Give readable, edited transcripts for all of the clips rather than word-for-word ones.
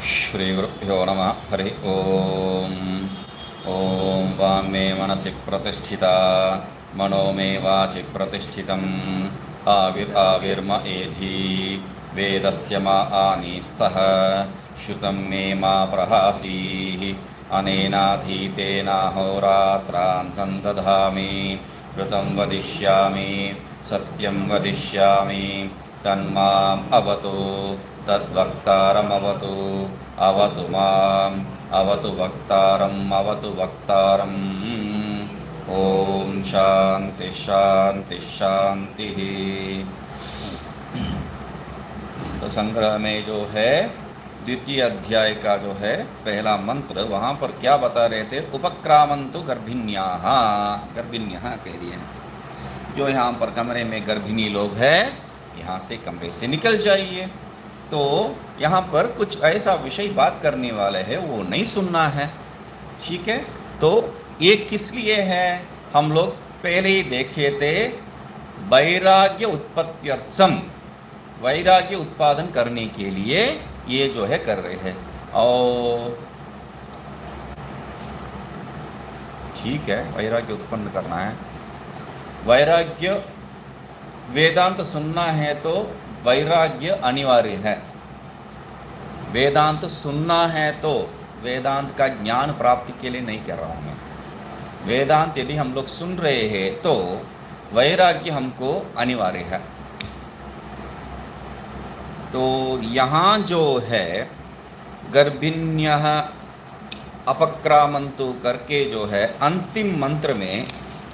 श्रीगुरुभ्यो नमः हरि ओम्। ॐ वाङ्मे मनसि प्रतिष्ठिता मनो मे वाचि प्रतिष्ठितम् आविर्म एधि वेदस्य मा आनीस्तः श्रुतं मे मा प्रहासीः अनेनाधीतेनाहोरात्रान् सन्दधामि ऋतं वदिष्यामि सत्यं वदिष्यामि तन्माम् अवतु तद्वक्तारमवतु अवतु माम् अवतु वक्तारम् ओम शांति शांति शांति। तो संग्रह में जो है द्वितीय अध्याय का जो है पहला मंत्र, वहाँ पर क्या बता रहे थे? उपक्रामंतु गर्भिण्याः, गर्भिण्यः कह दिए हैं। जो यहाँ पर कमरे में गर्भिणी लोग हैं, यहाँ से कमरे से निकल जाइए। तो यहाँ पर कुछ ऐसा विषय बात करने वाले हैं, वो नहीं सुनना है, ठीक है। तो ये किस लिए है? हम लोग पहले ही देखे थे, वैराग्य उत्पत्त्यर्थम, वैराग्य उत्पादन करने के लिए ये जो है कर रहे हैं। और ठीक है, वैराग्य उत्पन्न करना है, वैराग्य वेदांत सुनना है तो वैराग्य अनिवार्य है। वेदांत सुनना है तो वेदांत का ज्ञान प्राप्ति के लिए नहीं कह रहा हूँ मैं। वेदांत यदि हम लोग सुन रहे हैं तो वैराग्य हमको अनिवार्य है। तो यहाँ जो है गर्भिण्यः अपक्रामन्तु करके जो है अंतिम मंत्र में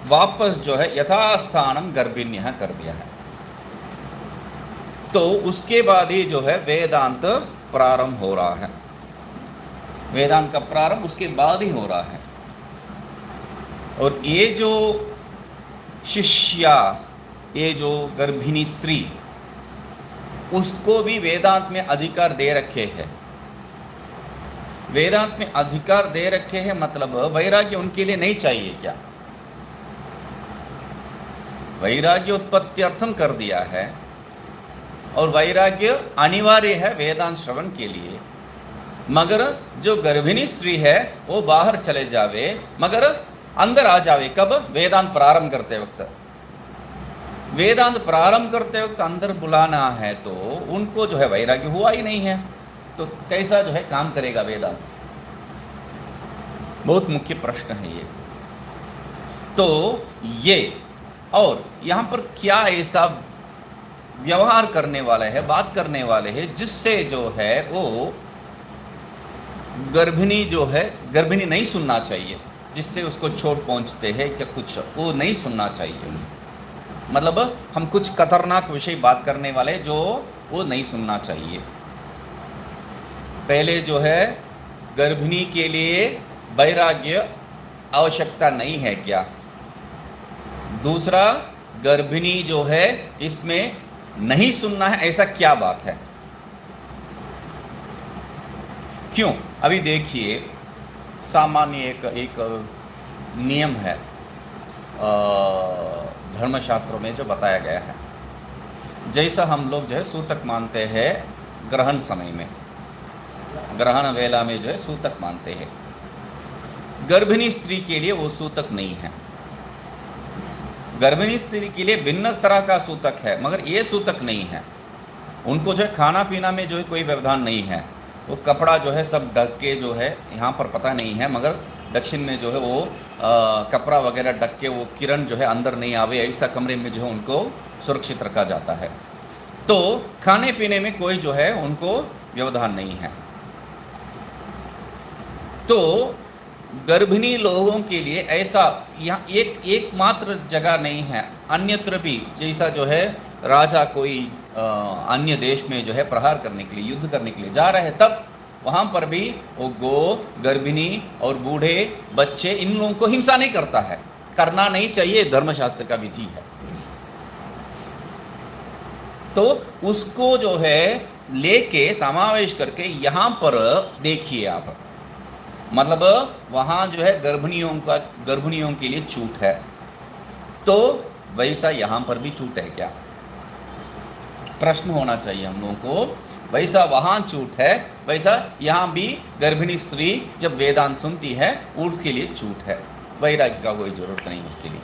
वापस जो है यथास्थानम गर्भिण्यः कर दिया है। तो उसके बाद ही जो है वेदांत प्रारंभ हो रहा है। वेदांत का प्रारंभ उसके बाद ही हो रहा है। और ये जो शिष्या, ये जो गर्भिणी स्त्री, उसको भी वेदांत में अधिकार दे रखे हैं। वेदांत में अधिकार दे रखे हैं मतलब वैराग्य उनके लिए नहीं चाहिए क्या? वैराग्य उत्पत्त्यर्थम कर दिया है और वैराग्य अनिवार्य है वेदांत श्रवण के लिए। मगर जो गर्भिणी स्त्री है वो बाहर चले जावे, मगर अंदर आ जावे कब? वेदांत प्रारंभ करते वक्त। वेदांत प्रारंभ करते वक्त अंदर बुलाना है तो उनको जो है वैराग्य हुआ ही नहीं है, तो कैसा जो है काम करेगा वेदांत? बहुत मुख्य प्रश्न है ये। तो ये और यहाँ पर क्या ऐसा व्यवहार करने वाले हैं, बात करने वाले हैं, जिससे जो है वो गर्भिणी जो है, गर्भिणी नहीं सुनना चाहिए, जिससे उसको चोट पहुंचते हैं या कुछ, वो नहीं सुनना चाहिए। मतलब हम कुछ खतरनाक विषय बात करने वाले जो वो नहीं सुनना चाहिए। पहले जो है गर्भिणी के लिए वैराग्य आवश्यकता नहीं है क्या? दूसरा, गर्भिणी जो है इसमें नहीं सुनना है, ऐसा क्या बात है? क्यों? अभी देखिए, सामान्य एक नियम है धर्मशास्त्रों में जो बताया गया है। जैसा हम लोग जो है सूतक मानते हैं ग्रहण समय में, ग्रहण वेला में जो है सूतक मानते हैं, गर्भिणी स्त्री के लिए वो सूतक नहीं है। गर्भिणी स्त्री के लिए भिन्न तरह का सूतक है, मगर ये सूतक नहीं है। उनको जो है खाना पीना में जो है कोई व्यवधान नहीं है। वो कपड़ा जो है सब ढक के जो है, यहाँ पर पता नहीं है, मगर दक्षिण में जो है वो कपड़ा वगैरह ढक के वो किरण जो है अंदर नहीं आवे, ऐसा कमरे में जो है उनको सुरक्षित रखा जाता है। तो खाने पीने में कोई जो है उनको व्यवधान नहीं है। तो गर्भिणी लोगों के लिए ऐसा यहाँ एकमात्र जगह नहीं है, अन्यत्र भी जैसा जो है राजा कोई अन्य देश में जो है प्रहार करने के लिए, युद्ध करने के लिए जा रहे हैं, तब वहाँ पर भी वो गो, गर्भिणी और बूढ़े बच्चे, इन लोगों को हिंसा नहीं करता है। करना नहीं चाहिए, धर्मशास्त्र का विधि है। तो उसको जो है लेके समावेश करके यहाँ पर देखिए आप, मतलब वहाँ जो है गर्भिणियों के लिए छूट है, तो वैसा यहाँ पर भी छूट है क्या? प्रश्न होना चाहिए हम लोगों को। वैसा वहाँ छूट है, वैसा यहाँ भी गर्भिणी स्त्री जब वेदांत सुनती है उसके लिए छूट है। वैराग्य का कोई जरूरत नहीं उसके लिए,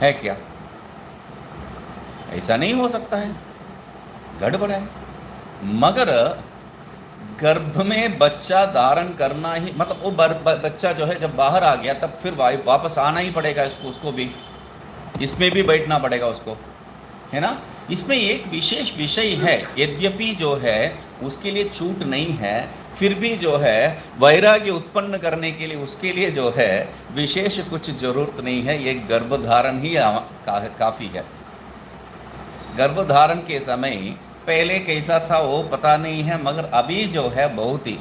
है क्या? ऐसा नहीं हो सकता है, गड़बड़ है। मगर गर्भ में बच्चा धारण करना ही मतलब वो बच्चा जो है जब बाहर आ गया तब फिर वापस आना ही पड़ेगा उसको भी, इसमें भी बैठना पड़ेगा उसको, है ना। इसमें एक विशेष विषय है, यद्यपि जो है उसके लिए छूट नहीं है, फिर भी जो है वैराग्य उत्पन्न करने के लिए उसके लिए जो है विशेष कुछ जरूरत नहीं है, ये गर्भधारण ही काफ़ी है। गर्भधारण के समय पहले कैसा था वो पता नहीं है, मगर अभी जो है बहुत ही,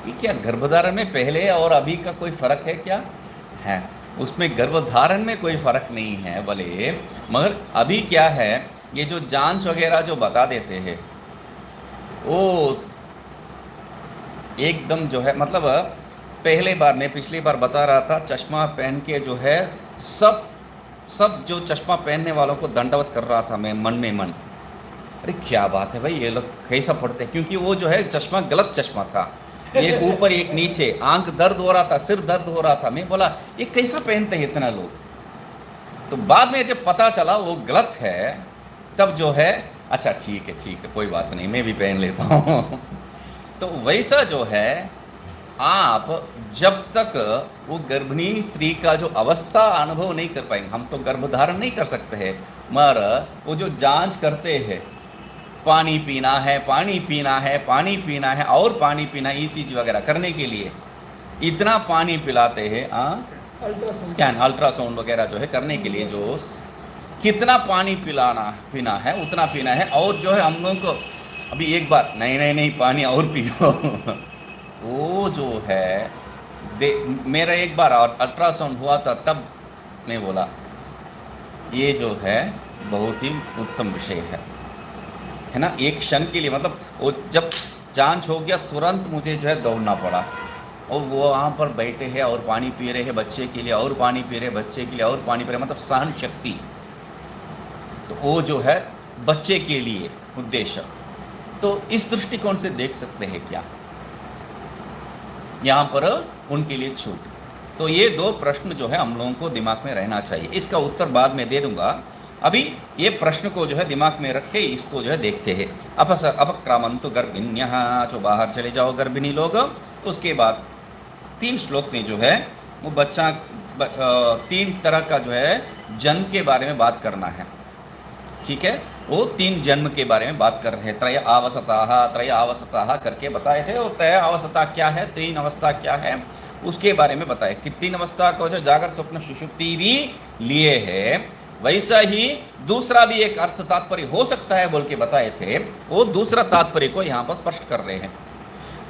ये क्या गर्भधारण में पहले और अभी का कोई फर्क है क्या? है, उसमें गर्भधारण में कोई फर्क नहीं है भले, मगर अभी क्या है, ये जो जांच वगैरह जो बता देते हैं वो एकदम जो है मतलब पहले बार मैं पिछली बार बता रहा था, चश्मा पहन के जो है सब जो चश्मा पहनने वालों को दंडवत कर रहा था मैं मन में मन। अरे क्या बात है भाई, ये लोग कैसा पढ़ते हैं, क्योंकि वो जो है चश्मा गलत चश्मा था, एक ऊपर एक नीचे, आंख दर्द हो रहा था, सिर दर्द हो रहा था। मैं बोला ये कैसा पहनते हैं इतना लोग, तो बाद में जब पता चला वो गलत है तब जो है अच्छा ठीक है कोई बात नहीं, मैं भी पहन लेता हूँ। तो वैसा जो है आप जब तक वो गर्भिणी स्त्री का जो अवस्था अनुभव नहीं कर पाएंगे, हम तो गर्भधारण नहीं कर सकते हैं, मगर वो जो जांच करते हैं पानी पीना है पानी पीना है पानी पीना है और पानी पीना, ईसीजी वगैरह करने के लिए इतना पानी पिलाते हैं, स्कैन अल्ट्रासाउंड वगैरह जो है करने के लिए जो कितना पानी पीना है उतना पीना है, और जो है हम लोगों को अभी एक बार नहीं पानी और पियो। वो जो है मेरा एक बार अल्ट्रासाउंड हुआ था तब मैं बोला ये जो है बहुत ही उत्तम विषय है ना। एक क्षण के लिए मतलब वो जब जांच हो गया तुरंत मुझे जो है दौड़ना पड़ा, और वो वहाँ पर बैठे हैं और पानी पी रहे हैं बच्चे के लिए, और पानी पी रहे बच्चे के लिए, और पानी पी रहे, मतलब सहन शक्ति, तो वो जो है बच्चे के लिए उद्देश्य। तो इस दृष्टिकोण से देख सकते हैं क्या यहाँ पर उनके लिए छूट। तो ये दो प्रश्न जो है हम लोगों को दिमाग में रहना चाहिए, इसका उत्तर बाद में दे दूंगा। अभी ये प्रश्न को जो है दिमाग में रख के इसको जो है देखते हैं। अपक्रामंतु गर्भिण्यः, जो बाहर चले जाओ गर्भिणी लोग। तो उसके बाद 3 श्लोक में जो है वो बच्चा 3 तरह का जो है जन्म के बारे में बात करना है, ठीक है। वो 3 जन्म के बारे में बात कर रहे हैं, त्रय अवस्था करके बताए थे। वो त्रय अवस्था क्या है, 3 अवस्था क्या है उसके बारे में बताए कि 3 अवस्था को जो जागृत स्वप्न सुषुप्ति भी लिए है, वैसा ही दूसरा भी एक अर्थ तात्पर्य हो सकता है बोल के बताए थे। वो दूसरा तात्पर्य को यहाँ पर स्पष्ट कर रहे हैं।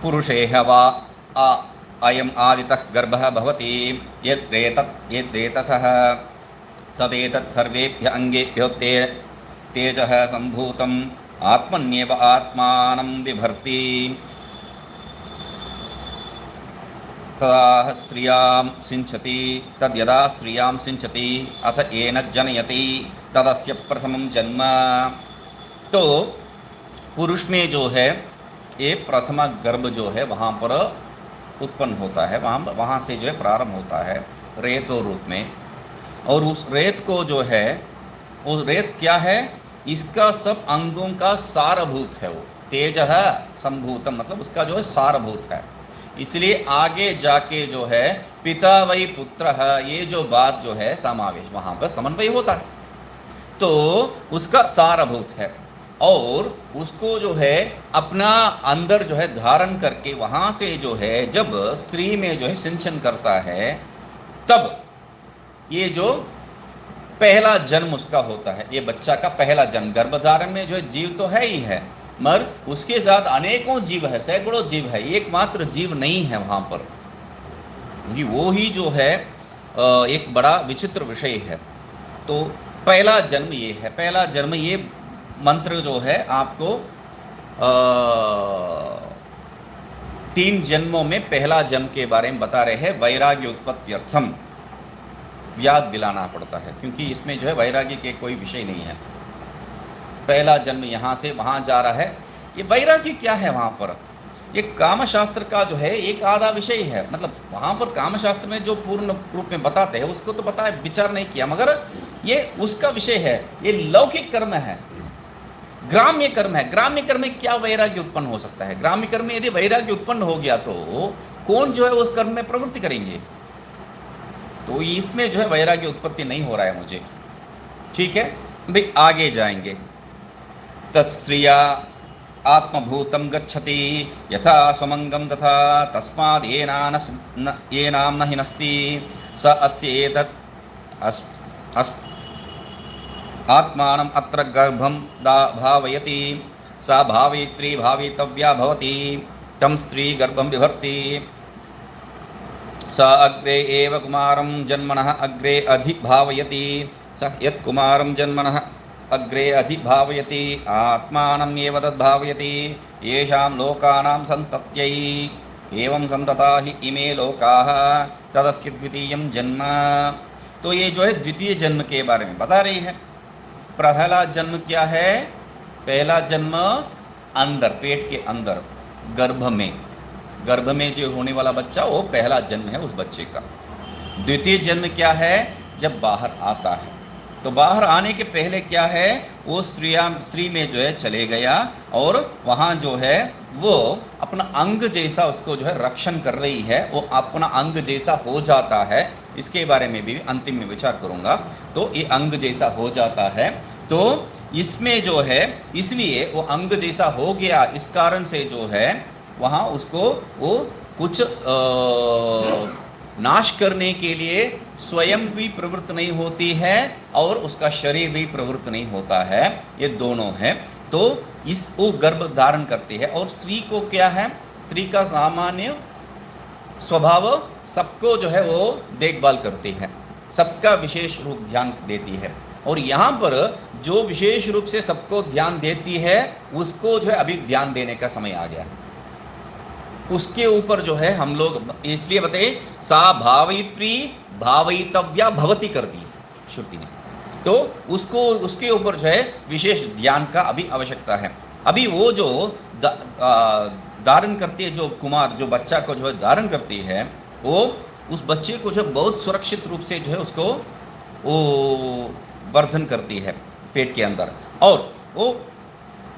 पुरुषे वा अयम आदितः गर्भः भवति यद्रेतसः तदेतत् सर्वेभ्य अंगेभ्यो तेजः सम्भूतम् आत्मन्येव आत्मानं बिभर्ति तदा स्त्रियां सिंचति तद्यदा स्त्रियां सिंचति अथ येन जनयति तदस्य प्रथमं जन्म। तो पुरुष में जो है ये प्रथम गर्भ जो है वहाँ पर उत्पन्न होता है, वहाँ से जो है प्रारंभ होता है रेतो रूप में। और उस रेत को जो है, वो रेत क्या है, इसका सब अंगों का सारभूत है। वो तेजः संभूतम मतलब उसका जो है सारभूत है। इसलिए आगे जाके जो है पिता वै पुत्रः, ये जो बात जो है समावेश वहाँ पर समन्वय होता है, तो उसका सारभूत है। और उसको जो है अपना अंदर जो है धारण करके वहाँ से जो है जब स्त्री में जो है सिंचन करता है, तब ये जो पहला जन्म उसका होता है, ये बच्चा का पहला जन्म। गर्भधारण में जो है जीव तो है ही है, मगर उसके साथ अनेकों जीव है, सैकड़ों जीव है, एकमात्र जीव नहीं है वहाँ पर, क्योंकि वो ही जो है एक बड़ा विचित्र विषय है। तो पहला जन्म ये है, पहला जन्म ये मंत्र जो है आपको 3 जन्मों में पहला जन्म के बारे में बता रहे हैं। वैराग्य उत्पत्त्यर्थम याद दिलाना पड़ता है, क्योंकि इसमें जो है वैराग्य के कोई विषय नहीं है। पहला जन्म यहाँ से वहाँ जा रहा है। ये वैराग्य क्या है वहाँ पर? ये कामशास्त्र का जो है एक आधा विषय है, मतलब वहाँ पर कामशास्त्र में जो पूर्ण रूप में बताते हैं उसको तो पता है, विचार नहीं किया, मगर ये उसका विषय है। ये लौकिक कर्म है, ग्राम्य कर्म है। ग्राम्य कर्म में क्या वैराग्य उत्पन्न हो सकता है? ग्राम्य कर्म में यदि वैराग्य उत्पन्न हो गया तो कौन जो है उस कर्म में प्रवृत्ति करेंगे? तो इसमें जो है वैराग्य उत्पत्ति नहीं हो रहा है मुझे। ठीक है भाई, आगे जाएंगे। तत्स्त्रिया आत्मभूतं गच्छति यथा स्वमंगम तथा तस्माद् येनाम न हिनस्ति स अस्य एतत् आत्मानम् अत्र गर्भं भावयति सा भावयित्री भावितव्या भवति तं स्त्री गर्भं बिभर्ति स अग्रे एव कुमारं जन्मनः अग्रे अधिभावयति स यत्कुमारं जन्मनः अग्रे अधिभावयति आत्मानम् एव तद्भावयति येषां लोकानां सन्तत्यै एवं संतता हि इमे लोकाः तदस्य द्वितीयं जन्म। तो ये जो है द्वितीय जन्म के बारे में बता रही है। पहला जन्म क्या है? पहला जन्म अंदर, पेट के अंदर, गर्भ में जो होने वाला बच्चा, वो पहला जन्म है उस बच्चे का। द्वितीय जन्म क्या है? जब बाहर आता है। तो बाहर आने के पहले क्या है? वो स्त्री में जो है चले गया और वहाँ जो है वो अपना अंग जैसा उसको जो है रक्षण कर रही है, वो अपना अंग जैसा हो जाता है। इसके बारे में भी अंतिम में विचार करूँगा। तो ये अंग जैसा हो जाता है, तो इसमें जो है इसलिए वो अंग जैसा हो गया, इस कारण से जो है वहाँ उसको वो कुछ नाश करने के लिए स्वयं भी प्रवृत्त नहीं होती है और उसका शरीर भी प्रवृत्त नहीं होता है, ये दोनों है। तो इस वो गर्भ धारण करती है। और स्त्री को क्या है? स्त्री का सामान्य स्वभाव सबको जो है वो देखभाल करती है, सबका विशेष रूप ध्यान देती है। और यहाँ पर जो विशेष रूप से सबको ध्यान देती है उसको जो है अभी ध्यान देने का समय आ गया है। उसके ऊपर जो है हम लोग इसलिए बताए सा भावयित्री भावयितव्या भवती कर दी श्रुति ने, तो उसको उसके ऊपर जो है विशेष ध्यान का अभी आवश्यकता है। अभी वो जो धारण करती है, जो कुमार जो बच्चा को जो है धारण करती है, वो उस बच्चे को जो बहुत सुरक्षित रूप से जो है उसको वो वर्धन करती है पेट के अंदर। और वो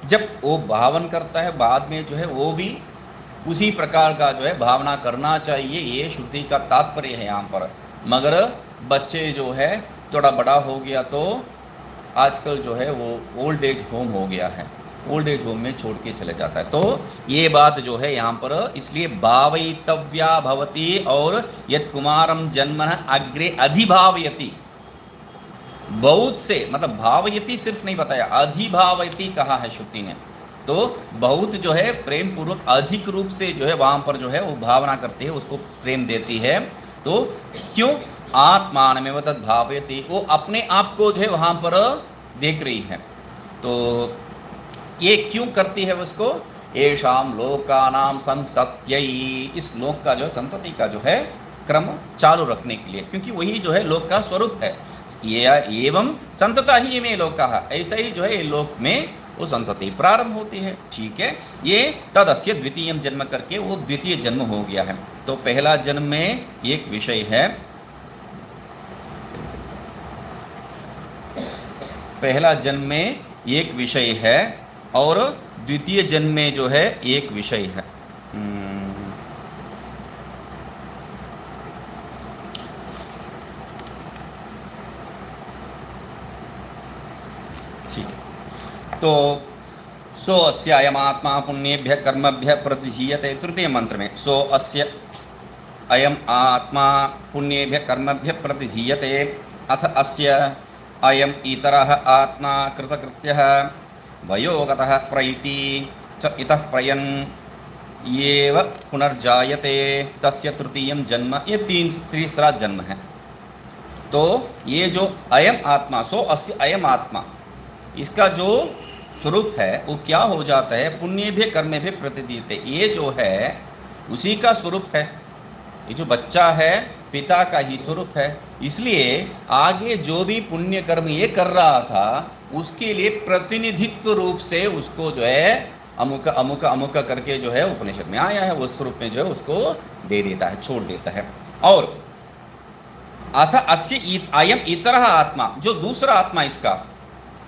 जब वो भावन करता है बाद में जो है वो भी उसी प्रकार का जो है भावना करना चाहिए, ये श्रुति का तात्पर्य है यहाँ पर। मगर बच्चे जो है थोड़ा बड़ा हो गया तो आजकल जो है वो ओल्ड एज होम हो गया है, ओल्ड एज होम में छोड़ के चले जाता है। तो ये बात जो है यहाँ पर इसलिए भावयितव्या भवति और यत् कुमारम जन्मनः अग्रे अधिभावयति, बहुत से मतलब भावयति सिर्फ नहीं बताया, अधिभावयति कहा है श्रुति ने। तो बहुत जो है प्रेम पूर्वक अधिक रूप से जो है वहाँ पर जो है वो भावना करती है, उसको प्रेम देती है। तो क्यों? आत्मानमेव तद् भावयति, वो अपने आप को जो है वहाँ पर देख रही है। तो ये क्यों करती है उसको? येषां लोकानां संतत्यै, इस लोक का जो है संतति का जो है क्रम चालू रखने के लिए, क्योंकि वही जो है लोक का स्वरूप है। ये एवं संतता ही में लोका, ऐसा ही जो है ये लोक में वो संतति प्रारंभ होती है। ठीक है, ये तदस्य द्वितीय जन्म करके वो द्वितीय जन्म हो गया है। तो पहला जन्म में एक विषय है, पहला जन्म में एक विषय है और द्वितीय जन्म में जो है एक विषय है। ठीक है, तो सो अस्य अयमात्मा पुण्येभ्य कर्मभ्य प्रतिधीयते। तृतीय मंत्र में सो अस्य अयम आत्मा पुण्येभ्य कर्मभ्य प्रतिधीयते अथ अस्य अयम इतरः आत्मा कृतकृत्यः वयोगतः प्रैति च इतः प्रयन् येव पुनर्जायते तस्य तृतीयं जन्म, ये तीसरा जन्म है। तो ये जो अयम आत्मा, सो अस्य अयम आत्मा, इसका जो स्वरूप है वो क्या हो जाता है? पुण्य भी कर्म भी प्रतिदीयते, ये जो है उसी का स्वरूप है। ये जो बच्चा है पिता का ही स्वरूप है, इसलिए आगे जो भी पुण्य कर्म ये कर रहा था उसके लिए प्रतिनिधित्व रूप से उसको जो है अमुक अमुक अमुक करके जो है उपनिषद में आया है, उस रूप में जो है उसको दे देता है, छोड़ देता है। और अथ अस्य अयम इतरः आत्मा, जो दूसरा आत्मा इसका,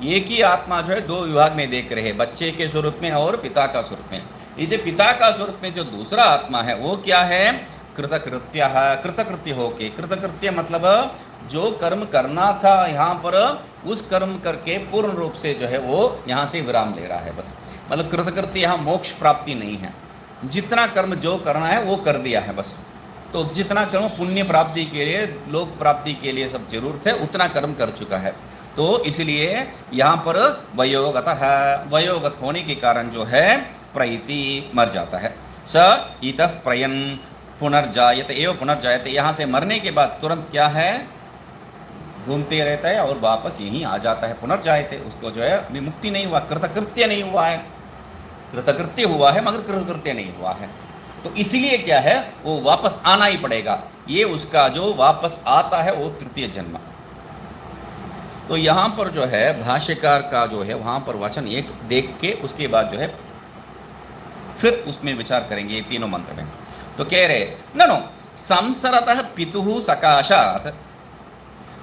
एक ही आत्मा जो है दो विभाग में देख रहे हैं, बच्चे के स्वरूप में और पिता का स्वरूप में। ये जो पिता का स्वरूप में जो दूसरा आत्मा है वो क्या है? कृतकृत्य है। कृतकृत्य होके, कृतकृत्य मतलब जो कर्म करना था यहाँ पर उस कर्म करके पूर्ण रूप से जो है वो यहाँ से विराम ले रहा है बस। मतलब कृतकृत्य यहाँ मोक्ष प्राप्ति नहीं है, जितना कर्म जो करना है वो कर दिया है बस। तो जितना कर्म पुण्य प्राप्ति के लिए, लोक प्राप्ति के लिए सब जरूरत है, उतना कर्म कर चुका है। तो इसलिए यहाँ पर वयोगत है, वयोगत होने के कारण जो है प्रईति मर जाता है। स इतः प्रयन पुनर्जायते एवं पुनर्जायते, यहाँ से मरने के बाद तुरंत क्या है? घूमते रहता है और वापस यहीं आ जाता है। पुनर्जायते, उसको जो है अभी मुक्ति नहीं हुआ, कृतकृत्य नहीं हुआ है। कृतकृत्य हुआ है मगर कृतकृत्य नहीं हुआ है, तो इसलिए क्या है वो वापस आना ही पड़ेगा। ये उसका जो वापस आता है वो तृतीय जन्म। तो यहाँ पर जो है भाष्यकार का जो है वहाँ पर वचन एक देख के उसके बाद जो है फिर उसमें विचार करेंगे ये तीनों मंत्र में। तो कह रहे ननो संसरतः पितुः सकाशात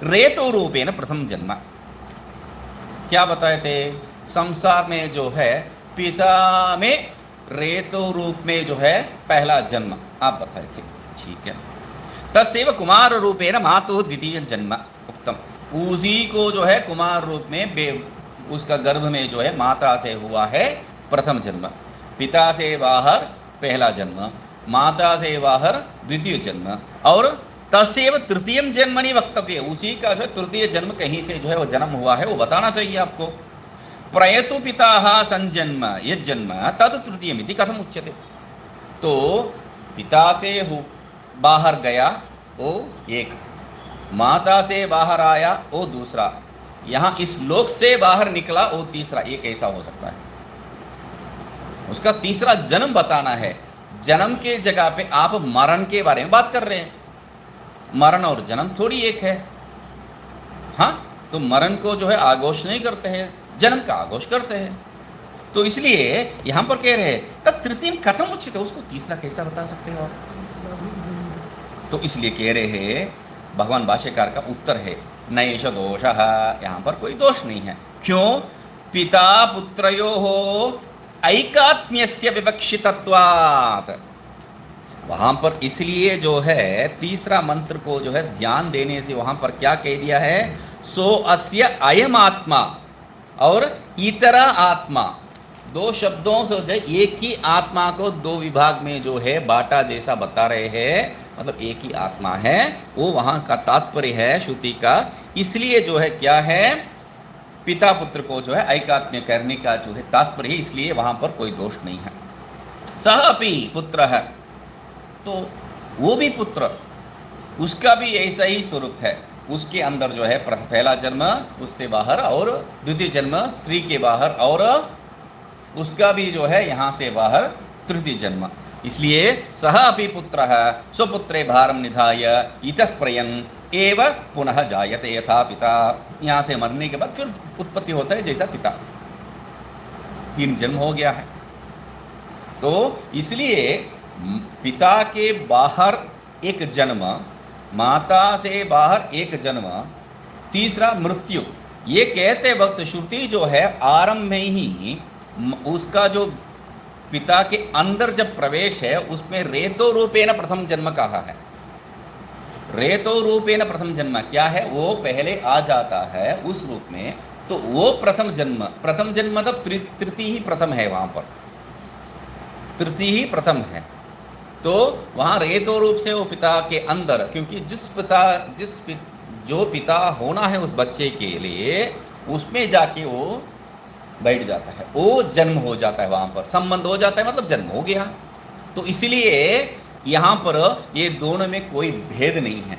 रेतो रूपेण प्रथम जन्म। क्या बताए थे? संसार में जो है पिता में रेतो रूप में जो है पहला जन्म आप बताए थे, ठीक है। तस्यैव कुमार रूपेण मातुः द्वितीय जन्म उक्तम। उसी को जो है कुमार रूप में उसका गर्भ में जो है माता से हुआ है प्रथम जन्म। पिता से बाहर पहला जन्म, माता से बाहर द्वितीय जन्म, और तस्यैव तृतीय जन्मनि वक्तव्य। उसी का जो है तृतीय जन्म कहीं से जो है वो जन्म हुआ है वो बताना चाहिए आपको। प्रयतु पिता संजन्म यद जन्म तद तृतीयमिति कथम उच्यते। तो पिता से बाहर गया वो एक, माता से बाहर आया वो दूसरा, यहाँ इस लोक से बाहर निकला वो तीसरा। ये कैसा हो सकता है? उसका तीसरा जन्म बताना है। जन्म के जगह पे आप मरण के बारे में बात कर रहे हैं। मरण और जन्म थोड़ी एक है। हाँ, तो मरण को जो है आघोष नहीं करते हैं, जन्म का आघोष करते हैं। तो इसलिए यहाँ पर कह रहे हैं तब तृतीय कथम उच्यते, उसको तीसरा कैसा बता सकते हो आप? तो इसलिए कह रहे हैं भगवान भाष्यकार का उत्तर है नैष दोषः, यहाँ पर कोई दोष नहीं है। क्यों? पिता पुत्रयोः ऐकात्म्यस्य विवक्षितत्वात्। वहाँ पर इसलिए जो है तीसरा मंत्र को जो है ध्यान देने से वहाँ पर क्या कह दिया है? सो अस्य अयम आत्मा और इतरा आत्मा, दो शब्दों से जो एक ही आत्मा को दो विभाग में जो है बाटा जैसा बता रहे हैं, मतलब एक ही आत्मा है, वो वहाँ का तात्पर्य है श्रुति का। इसलिए जो है क्या है, पिता पुत्र को जो है ऐकात्म्य करने का जो है तात्पर्य है, इसलिए वहाँ पर कोई दोष नहीं है। सह अपि पुत्र है, तो वो भी पुत्र, उसका भी ऐसा ही स्वरूप है। उसके अंदर जो है पहला जन्म उससे बाहर और द्वितीय जन्म स्त्री के बाहर, और उसका भी जो है यहाँ से बाहर तृतीय जन्म। इसलिए सह अपि पुत्रः स्वपुत्रे भारम निधाय इतः प्रयन एव पुनः जायते यथा पिता। यहाँ से मरने के बाद फिर उत्पत्ति होता है जैसा पिता। तीन जन्म हो गया है। तो इसलिए पिता के बाहर एक जन्म, माता से बाहर एक जन्म, तीसरा मृत्यु। ये कहते वक्त श्रुति जो है आरंभ में ही उसका जो पिता के अंदर जब प्रवेश है उसमें रेतो रूपेण प्रथम जन्म कहा है। रेतो रूपेण प्रथम जन्म क्या है? वो पहले आ जाता है उस रूप में, तो वो प्रथम जन्म। प्रथम जन्म मतलब तृतीय ही प्रथम है, वहाँ पर तृतीय ही प्रथम है। तो वहाँ रेतो रूप से वो पिता के अंदर, क्योंकि जो पिता होना है उस बच्चे के लिए, उसमें जाके वो बैठ जाता है, वो जन्म हो जाता है, वहाँ पर संबंध हो जाता है, मतलब जन्म हो गया। तो इसलिए यहाँ पर ये दोनों में कोई भेद नहीं है।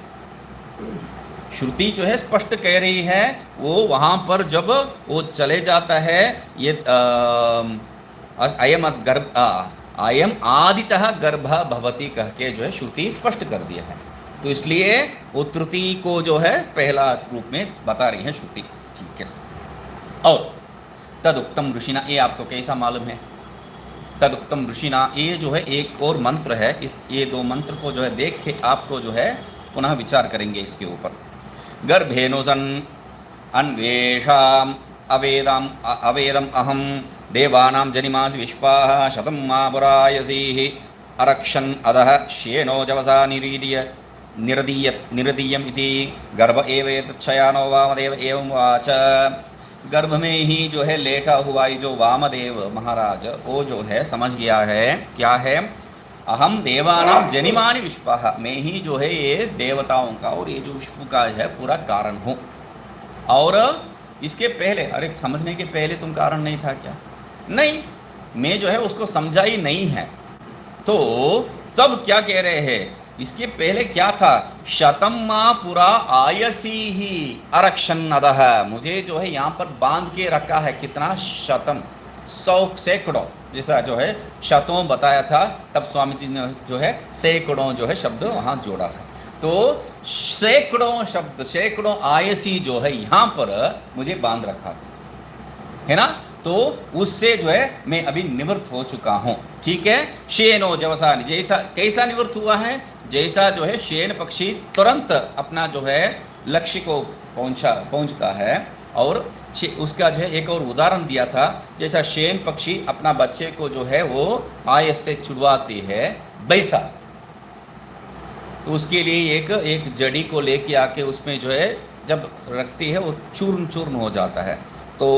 श्रुति जो है स्पष्ट कह रही है, वो वहाँ पर जब वो चले जाता है, ये अयम आदितः गर्भ भवति कह के जो है श्रुति स्पष्ट कर दिया है। तो इसलिए वो तृतीय को जो है पहला रूप में बता रही है श्रुति, ठीक है। और तदुक्तम ऋषिना, ये आपको कैसा मालूम है? तदुक्तम ऋषिना, ये जो है एक और मंत्र है, इस ये दो मंत्र को जो है देख के आपको जो है पुनः विचार करेंगे इसके ऊपर। गर्भेनुसन् अन्वेषाम अवेदम अवेदम अहम देवानां जनिमासि विश्वाः शतं मा पुरायसीः अरक्षन् अधः श्येनो जवसा निरदीयम् इति गर्भ एव एतच्छयानो वामदेव एवं वाच। गर्भ में ही जो है लेटा हुआ ये जो वामदेव महाराज वो जो है समझ गया है क्या है, अहम देवानां जनिमानि विश्वाः, मैं ही जो है ये देवताओं का और ये जो विश्व का है पूरा कारण हूँ। और इसके पहले, अरे समझने के पहले तुम कारण नहीं था क्या? नहीं, मैं जो है उसको समझा ही नहीं है। तो तब क्या कह रहे हैं, इसके पहले क्या था? शतम माँ पुरा आयसी ही अरक्षण अदह, मुझे जो है यहाँ पर बांध के रखा है। कितना? शतम, 100 सैकड़ों, जैसा जो है शतों बताया था, तब स्वामी जी ने जो है सैकड़ों जो है शब्द वहाँ जोड़ा था। तो सैकड़ों शब्द, सैकड़ों आयसी जो है यहाँ पर मुझे बांध रखा था, है ना? तो उससे जो है मैं अभी निवृत्त हो चुका हूँ। ठीक है। शेनो जवसा, जैसा कैसा निवृत्त हुआ है? जैसा जो है शेन पक्षी तुरंत अपना जो है लक्ष्य को पहुँचता है, और उसका जो है एक और उदाहरण दिया था, जैसा शेन पक्षी अपना बच्चे को जो है वो आयस से छुड़वाती है, वैसा। तो उसके लिए एक जड़ी को लेके आके उसमें जो है जब रखती है वो चूर्ण चूर्ण हो जाता है। तो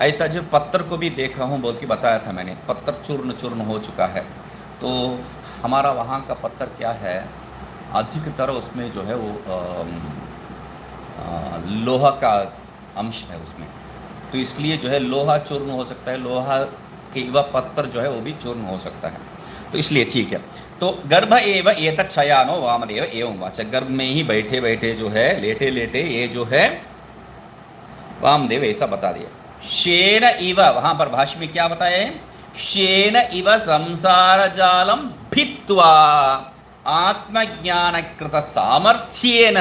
ऐसा जो पत्थर को भी देखा हूँ बोल के बताया था मैंने, पत्थर चूर्ण चूर्ण हो चुका है। तो हमारा वहाँ का पत्थर क्या है, अधिकतर उसमें जो है वो लोहा का अंश है उसमें, तो इसलिए जो है लोहा चूर्ण हो सकता है, लोहा के वह पत्थर जो है वो भी चूर्ण हो सकता है। तो इसलिए ठीक है। तो गर्भ एव एतत् शयानो वामदेव एवं वाच, गर्भ में ही बैठे बैठे जो है लेटे लेटे ये जो है वामदेव ऐसा बता दिया। शेन इव, वहां पर भाष्य में क्या बताया है? शेन इव संसार जालम भित्वा आत्मज्ञान कृत सामर्थ्येन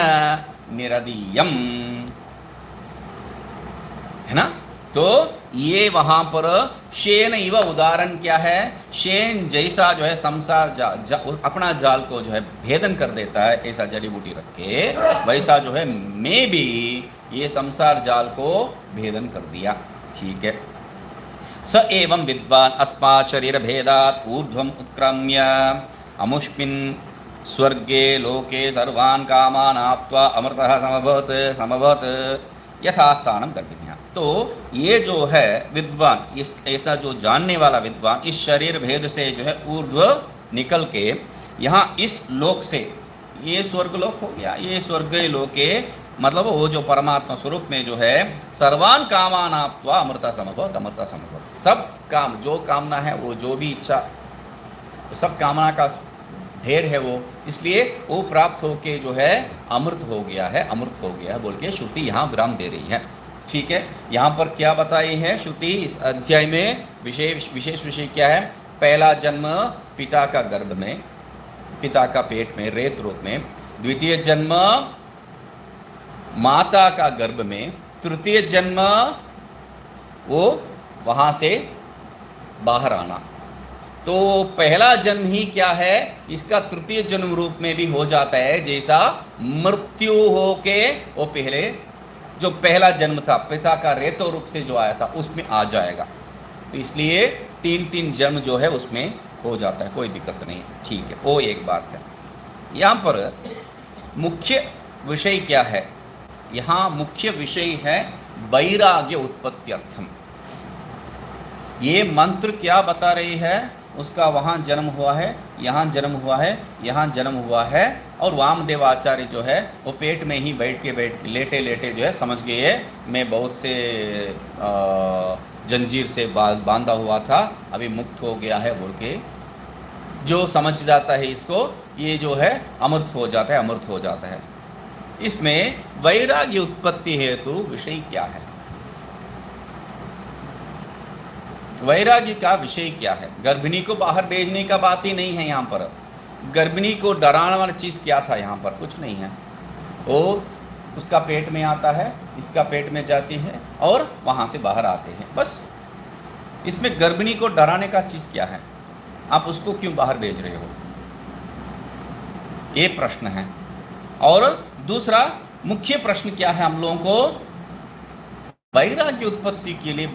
निरदीयम, है ना? तो ये वहां पर शेन इव उदाहरण क्या है? शेन जैसा जो है संसार अपना जाल को जो है भेदन कर देता है, ऐसा जड़ी बूटी रख के, वैसा जो है मैं भी ये संसार जाल को भेदन कर दिया। ठीक है। स एवं विद्वान अस्मात् शरीर भेदात् ऊर्ध्वम उत्क्रम्य अमुष्मिन् स्वर्गे लोके सर्वान् कामान् आप्त्वा अमृतः समभवत् यथास्थानं गर्भिण्या। तो ये जो है विद्वान, इस ऐसा जो जानने वाला विद्वान इस शरीर भेद से जो है ऊर्ध्व निकल के यहाँ इस लोक से, ये स्वर्ग लोक हो गया, ये स्वर्ग लोके मतलब वो जो परमात्मा स्वरूप में जो है सर्वान कामान आप्त्वा अमृता समभवत्, अमृता समभवत्, सब काम जो कामना है वो जो भी इच्छा सब कामना का ढेर है वो, इसलिए वो प्राप्त होके जो है अमृत हो गया है, अमृत हो गया है बोल के श्रुति यहाँ विराम दे रही है। ठीक है। यहाँ पर क्या बताई है श्रुति इस अध्याय में? विशेष विषय क्या है? पहला जन्म पिता का गर्भ में, पिता का पेट में रेत रूप में, द्वितीय जन्म माता का गर्भ में, तृतीय जन्म वो वहाँ से बाहर आना। तो पहला जन्म ही क्या है, इसका तृतीय जन्म रूप में भी हो जाता है, जैसा मृत्यु होके वो पहले जो पहला जन्म था पिता का रेतो रूप से जो आया था उसमें आ जाएगा। तो इसलिए 3 जन्म जो है उसमें हो जाता है, कोई दिक्कत नहीं। ठीक है, वो एक बात है। यहाँ पर मुख्य विषय क्या है? यहाँ मुख्य विषय है वैराग्य उत्पत्त्यर्थम। ये मंत्र क्या बता रही है? उसका वहाँ जन्म हुआ है, यहाँ जन्म हुआ है, यहाँ जन्म हुआ है, और वामदेव आचार्य जो है वो पेट में ही बैठ के लेटे लेटे जो है समझ गए मैं बहुत से जंजीर से बांधा हुआ था, अभी मुक्त हो गया है बोल के जो समझ जाता है इसको, ये जो है अमृत हो जाता है, अमृत हो जाता है। इसमें वैराग्य उत्पत्ति हेतु विषय क्या है? वैराग्य का विषय क्या है? गर्भिणी को बाहर भेजने का बात ही नहीं है यहाँ पर। गर्भिणी को डराने वाली चीज़ क्या था यहाँ पर? कुछ नहीं है। वो उसका पेट में आता है, इसका पेट में जाती है और वहाँ से बाहर आते हैं, बस। इसमें गर्भिणी को डराने का चीज़ क्या है? आप उसको क्यों बाहर भेज रहे हो? ये प्रश्न है। और दूसरा मुख्य प्रश्न क्या है हम लोगों को? वैराग्य उत्पत्ति के लिए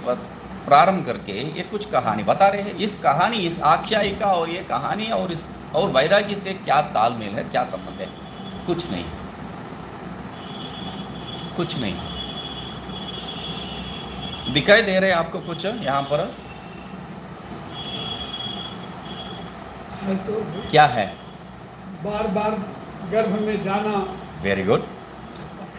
प्रारंभ करके ये कुछ कहानी बता रहे हैं। इस कहानी, इस आख्यायिका और ये कहानी और इस और वैराग्य से क्या तालमेल है, क्या संबंध है? कुछ नहीं, कुछ नहीं दिखाई दे रहे आपको कुछ यहाँ पर? है तो क्या है? बार बार गर्भ में जाना, वेरी गुड,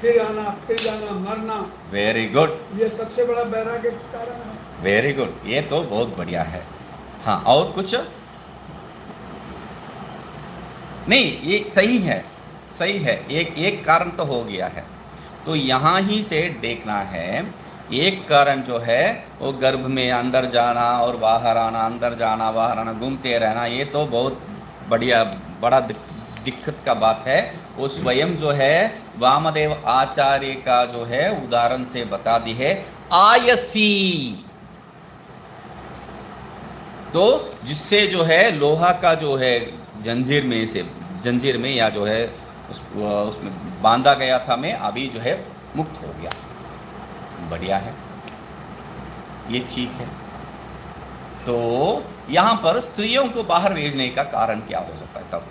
फिर आना, फिर जाना, मरना, वेरी गुड, ये सबसे बड़ा वैराग्य का कारण है। वेरी गुड, ये तो बहुत बढ़िया है। हाँ, और कुछ नहीं? ये सही है, सही है। एक कारण तो हो गया है। तो यहाँ ही से देखना है, एक कारण जो है वो गर्भ में अंदर जाना और बाहर आना, अंदर जाना बाहर आना, घूमते रहना, ये तो बहुत बढ़िया बड़ा दिक्कत का बात है। वो स्वयं जो है वामदेव आचार्य का जो है उदाहरण से बता दी है, आयसी। तो जिससे जो है लोहा का जो है जंजीर में या जो है उसमें बांधा गया था, मैं अभी जो है मुक्त हो गया। बढ़िया है, ये ठीक है। तो यहाँ पर स्त्रियों को बाहर भेजने का कारण क्या हो सकता है तब?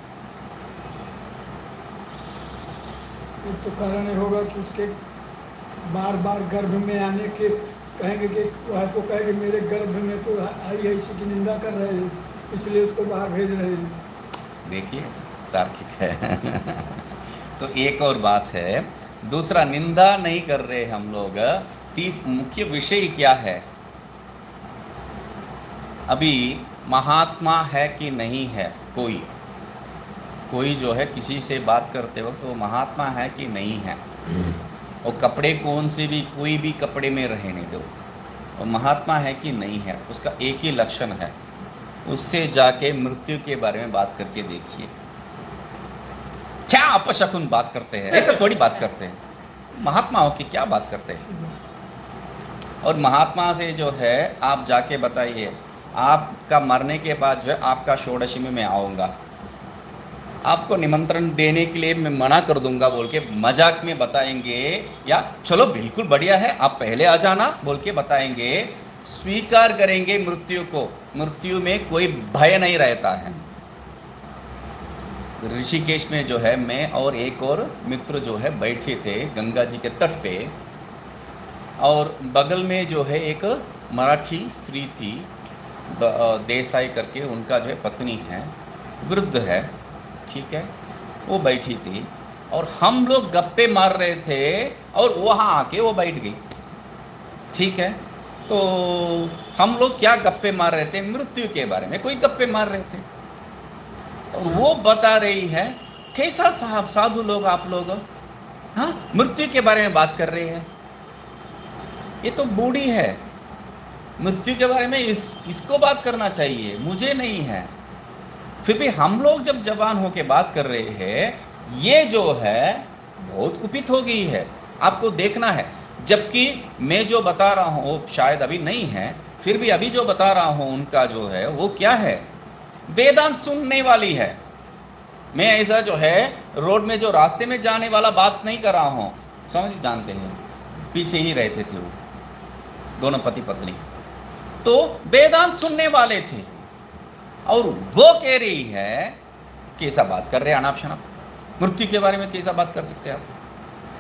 तो कारण ये होगा कि उसके बार बार गर्भ में आने के कहेंगे कि वह को कहेंगे मेरे गर्भ में तो आई है, इसी की निंदा कर रहे हैं, इसलिए उसको बाहर भेज रहे हैं। देखिए, तार्किक है। तो एक और बात है, दूसरा निंदा नहीं कर रहे हम लोग। मुख्य विषय क्या है? अभी महात्मा है कि नहीं है? कोई जो है किसी से बात करते वक्त वो महात्मा है कि नहीं है? और कपड़े कौन से भी, कोई भी कपड़े में रहने दो, और महात्मा है कि नहीं है, उसका एक ही लक्षण है, उससे जाके मृत्यु के बारे में बात करके देखिए। क्या अपशकुन बात करते हैं, ऐसा थोड़ी बात करते हैं। महात्माओं की क्या बात करते हैं? और महात्मा से जो है आप जाके बताइए, आपका मरने के बाद जो है आपका षोडशी में मैं आऊँगा, आपको निमंत्रण देने के लिए मैं मना कर दूंगा बोल के मजाक में बताएंगे, या चलो बिल्कुल बढ़िया है आप पहले आ जाना बोल के बताएंगे। स्वीकार करेंगे मृत्यु को। मृत्यु में कोई भय नहीं रहता है। ऋषिकेश में जो है मैं और एक और मित्र जो है बैठे थे गंगा जी के तट पे, और बगल में जो है एक मराठी स्त्री थी, देसाई करके, उनका जो है पत्नी है, वृद्ध है, ठीक है, वो बैठी थी और हम लोग गप्पे मार रहे थे और वहाँ आके वो बैठ गई, ठीक है। तो हम लोग क्या गप्पे मार रहे थे? मृत्यु के बारे में कोई गप्पे मार रहे थे, और वो बता रही है कैसा साहब साधु लोग आप लोग, हाँ मृत्यु के बारे में बात कर रहे हैं। ये तो बूढ़ी है, मृत्यु के बारे में इसको बात करना चाहिए, मुझे नहीं है। फिर भी हम लोग जब जवान होके बात कर रहे हैं, ये जो है बहुत कुपित हो गई है, आपको देखना है। जबकि मैं जो बता रहा हूँ वो शायद अभी नहीं है, फिर भी अभी जो बता रहा हूँ उनका जो है वो क्या है, वेदांत सुनने वाली है। मैं ऐसा जो है रोड में जो रास्ते में जाने वाला बात नहीं कर रहा हूँ, समझ जानते हैं, पीछे ही रहते थे वो दोनों पति पत्नी, तो वेदांत सुनने वाले थे, और वो कह रही है कैसा बात कर रहे हैं अनाप शनाप, मृत्यु के बारे में कैसा बात कर सकते हैं आप?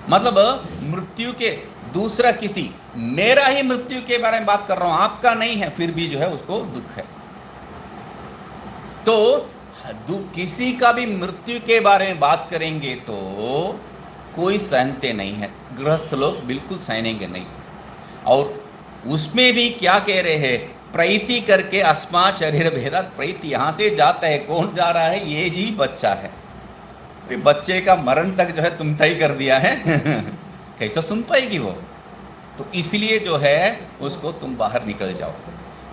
मतलब मृत्यु के दूसरा किसी, मेरा ही मृत्यु के बारे में बात कर रहा हूं, आपका नहीं है, फिर भी जो है उसको दुख है। तो किसी का भी मृत्यु के बारे में बात करेंगे तो कोई सहनते नहीं है, गृहस्थ लोग बिल्कुल सहनेंगे नहीं। और उसमें भी क्या कह रहे हैं, प्रीति करके अस्मा शरीर भेदात, प्रीति यहाँ से जाता है, कौन जा रहा है? ये जी बच्चा है, बच्चे का मरण तक जो है तुम तय कर दिया है। कैसा सुन पाएगी वो? तो इसलिए जो है उसको तुम बाहर निकल जाओ,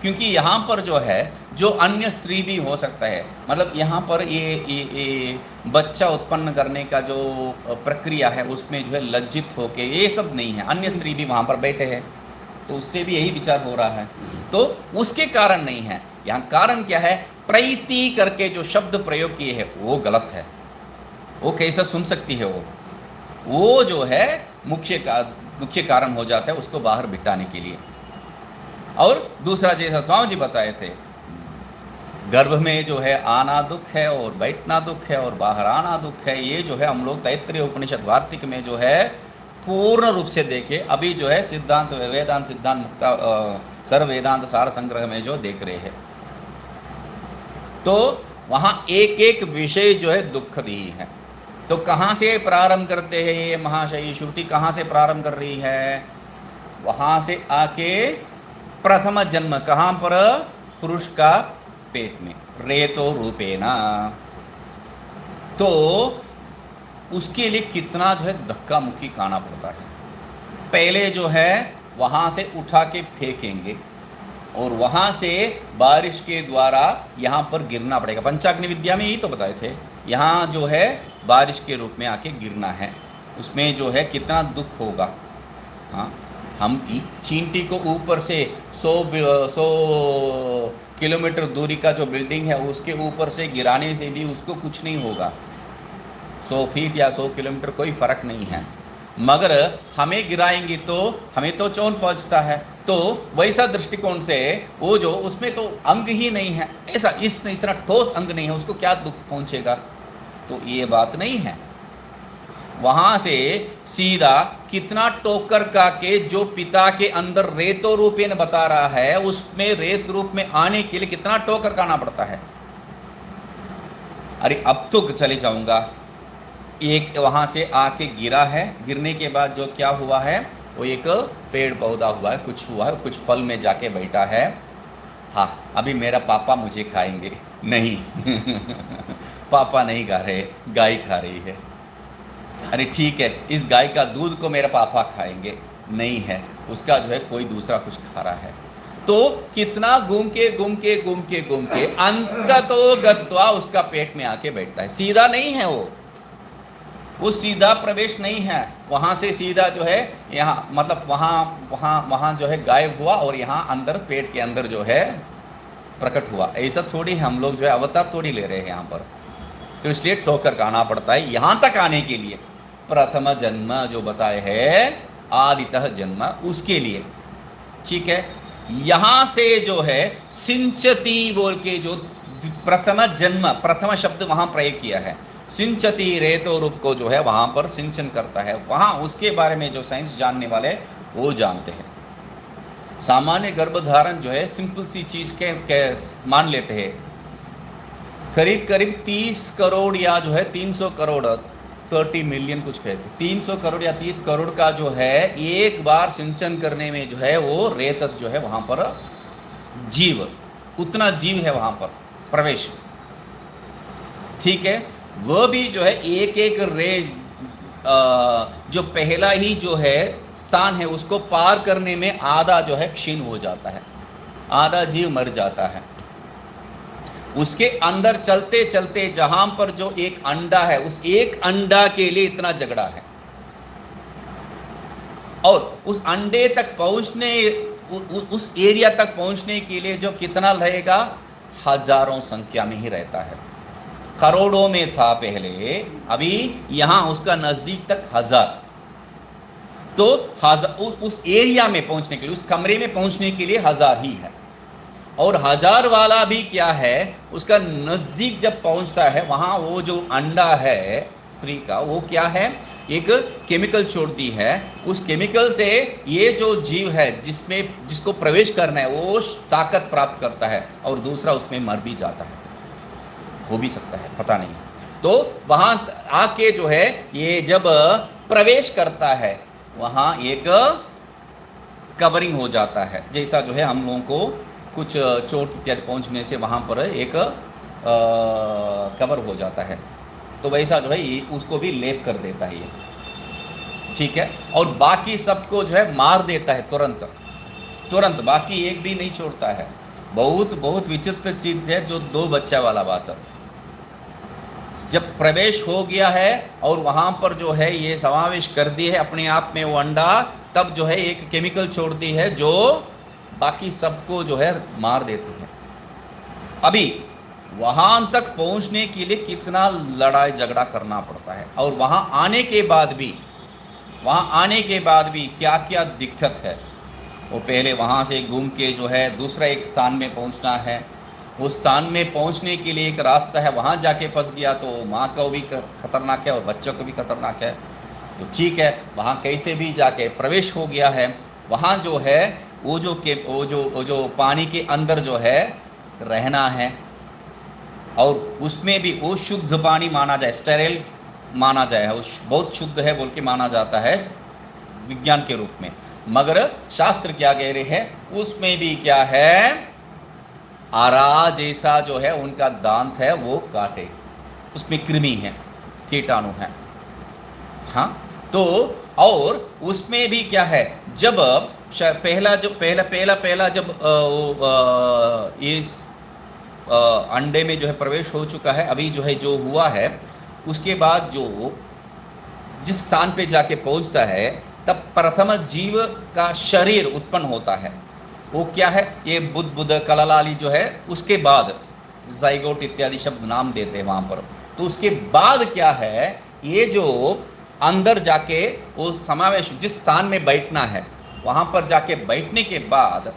क्योंकि यहाँ पर जो है जो अन्य स्त्री भी हो सकता है। मतलब यहाँ पर ये बच्चा उत्पन्न करने का जो प्रक्रिया है उसमें जो है लज्जित होके ये सब नहीं है, अन्य स्त्री भी वहाँ पर बैठे हैं, तो उससे भी यही विचार हो रहा है, तो उसके कारण नहीं है। यहाँ कारण क्या है, प्रैति करके जो शब्द प्रयोग किए हैं वो गलत है। वो कैसा सुन सकती है, वो जो है मुख्य कारण हो जाता है उसको बाहर बिठाने के लिए। और दूसरा जैसा स्वामी जी बताए थे, गर्भ में जो है आना दुख है और बैठना दुख है और बाहर आना दुख है, ये जो है हम लोग तैत्तरीय उपनिषद वार्तिक में जो है पूर्ण रूप से देखे, अभी जो है सिद्धांत वेदांत सिद्धांत मुक्ता सर्व वेदांत सार संग्रह में जो देख रहे हैं, तो वहाँ एक एक विषय जो है दुख दी है। तो कहाँ से प्रारंभ करते हैं ये महाशयी श्रुति, कहाँ से प्रारंभ कर रही है, वहाँ से आके प्रथम जन्म कहाँ पर, पुरुष का पेट में, रेतो रूपेना। तो उसके लिए कितना जो है धक्का मुक्की खाना पड़ता है। पहले जो है वहाँ से उठा के फेंकेंगे और वहाँ से बारिश के द्वारा यहाँ पर गिरना पड़ेगा। पंचाग्नि विद्या में यही तो बताए थे, यहाँ जो है बारिश के रूप में आके गिरना है, उसमें जो है कितना दुख होगा। हाँ, हम चींटी को ऊपर से 100 किलोमीटर दूरी का जो बिल्डिंग है उसके ऊपर से गिराने से भी उसको कुछ नहीं होगा, 100 फीट या 100 किलोमीटर कोई फ़र्क नहीं है। मगर हमें गिराएंगे तो हमें तो चोट पहुंचता है। तो वैसा दृष्टिकोण से वो जो उसमें तो अंग ही नहीं है, ऐसा इतना ठोस अंग नहीं है, उसको क्या दुख पहुंचेगा, तो ये बात नहीं है। वहाँ से सीधा कितना टोकर का के जो पिता के अंदर रेतो रूपेण बता रहा है, उसमें रेत रूप में आने के लिए कितना टोकर खाना पड़ता है। अरे अब तो चले जाऊंगा, एक वहाँ से आके गिरा है, गिरने के बाद जो क्या हुआ है, वो एक पेड़ पौधा हुआ है, कुछ हुआ है, कुछ फल में जाके बैठा है। हाँ, अभी मेरा पापा मुझे खाएंगे, नहीं पापा नहीं खा रहे, गाय खा रही है। अरे ठीक है, इस गाय का दूध को मेरा पापा खाएंगे, नहीं है, उसका जो है कोई दूसरा कुछ खा रहा है। तो कितना घूम के अंततो गत्वा उसका पेट में आके बैठता है। सीधा नहीं है वो सीधा प्रवेश नहीं है। वहाँ से सीधा जो है यहाँ, मतलब वहाँ जो है गायब हुआ और यहाँ अंदर पेट के अंदर जो है प्रकट हुआ। ऐसा थोड़ी हम लोग जो है अवतार थोड़ी ले रहे हैं यहाँ पर, तो इसलिए ठोकर खाना पड़ता है यहाँ तक आने के लिए। प्रथम जन्म जो बताए है, आदितः जन्म, उसके लिए, ठीक है। यहाँ से जो है सिंचती बोल के जो प्रथम जन्म, प्रथम शब्द वहाँ प्रयोग किया है, सिंचती रेतो रूप को जो है वहाँ पर सिंचन करता है। वहाँ उसके बारे में जो साइंस जानने वाले वो जानते हैं। सामान्य गर्भधारण जो है सिंपल सी चीज़ के मान लेते हैं, करीब 30 करोड़ या जो है 300 करोड़, 30 मिलियन कुछ कहते, 300 करोड़ या 30 करोड़ का जो है एक बार सिंचन करने में जो है वो रेतस जो है वहाँ पर जीव, उतना जीव है वहाँ पर प्रवेश, ठीक है। वह भी जो है एक रे जो पहला ही जो है स्थान है उसको पार करने में आधा जो है क्षीण हो जाता है, आधा जीव मर जाता है। उसके अंदर चलते चलते जहां पर जो एक अंडा है, उस एक अंडा के लिए इतना झगड़ा है, और उस अंडे तक पहुंचने, उस एरिया तक पहुंचने के लिए जो कितना लगेगा, हजारों संख्या में ही रहता है। करोड़ों में था पहले, अभी यहां उसका नजदीक तक 1000। तो उस एरिया में पहुंचने के लिए, उस कमरे में पहुंचने के लिए 1000 ही है। और 1000 वाला भी क्या है, उसका नज़दीक जब पहुंचता है वहाँ वो जो अंडा है स्त्री का, वो क्या है, एक केमिकल छोड़ती है। उस केमिकल से ये जो जीव है जिसको प्रवेश करना है वो ताकत प्राप्त करता है, और दूसरा उसमें मर भी जाता है, हो भी सकता है, पता नहीं। तो वहाँ आके जो है ये जब प्रवेश करता है वहाँ एक कवरिंग हो जाता है, जैसा जो है हम लोगों को कुछ चोट इत्यादि पहुंचने से वहाँ पर एक कवर हो जाता है, तो वैसा जो है ये उसको भी लेप कर देता है ये, ठीक है। और बाकी सबको जो है मार देता है तुरंत, बाकी एक भी नहीं छोड़ता है। बहुत बहुत विचित्र चीज है जो दो बच्चा वाला बात। जब प्रवेश हो गया है और वहां पर जो है ये समावेश कर दी है अपने आप में वो अंडा, तब जो है एक केमिकल छोड़ दी है जो बाकी सबको जो है मार देती है। अभी वहां तक पहुंचने के लिए कितना लड़ाई झगड़ा करना पड़ता है, और वहां आने के बाद भी क्या क्या दिक्कत है। वो पहले वहां से घूम के जो है दूसरा एक स्थान में पहुंचना है, उस स्थान में पहुंचने के लिए एक रास्ता है, वहां जाके फंस गया तो माँ को भी खतरनाक है और बच्चों को भी खतरनाक है। तो ठीक है, वहां कैसे भी जाके प्रवेश हो गया है, वहां जो है वो जो पानी के अंदर जो है रहना है, और उसमें भी वो शुद्ध पानी माना जाए, स्टेरिल माना जाए, वो बहुत शुद्ध है बोल के माना जाता है विज्ञान के रूप में। मगर शास्त्र क्या कह रहे हैं, उसमें भी क्या है, आरा जैसा जो है उनका दांत है वो काटे, उसमें कृमि है, कीटाणु है। हाँ, तो और उसमें भी क्या है, जब पहला जब ये अंडे में जो है प्रवेश हो चुका है, अभी जो है जो हुआ है, उसके बाद जो जिस स्थान पे जाके पहुंचता है तब प्रथम जीव का शरीर उत्पन्न होता है। वो क्या है, ये बुद्ध कललाली जो है, उसके बाद जाइगोट इत्यादि शब्द नाम देते हैं वहाँ पर। तो उसके बाद क्या है, ये जो अंदर जाके वो समावेश जिस स्थान में बैठना है, वहाँ पर जाके बैठने के बाद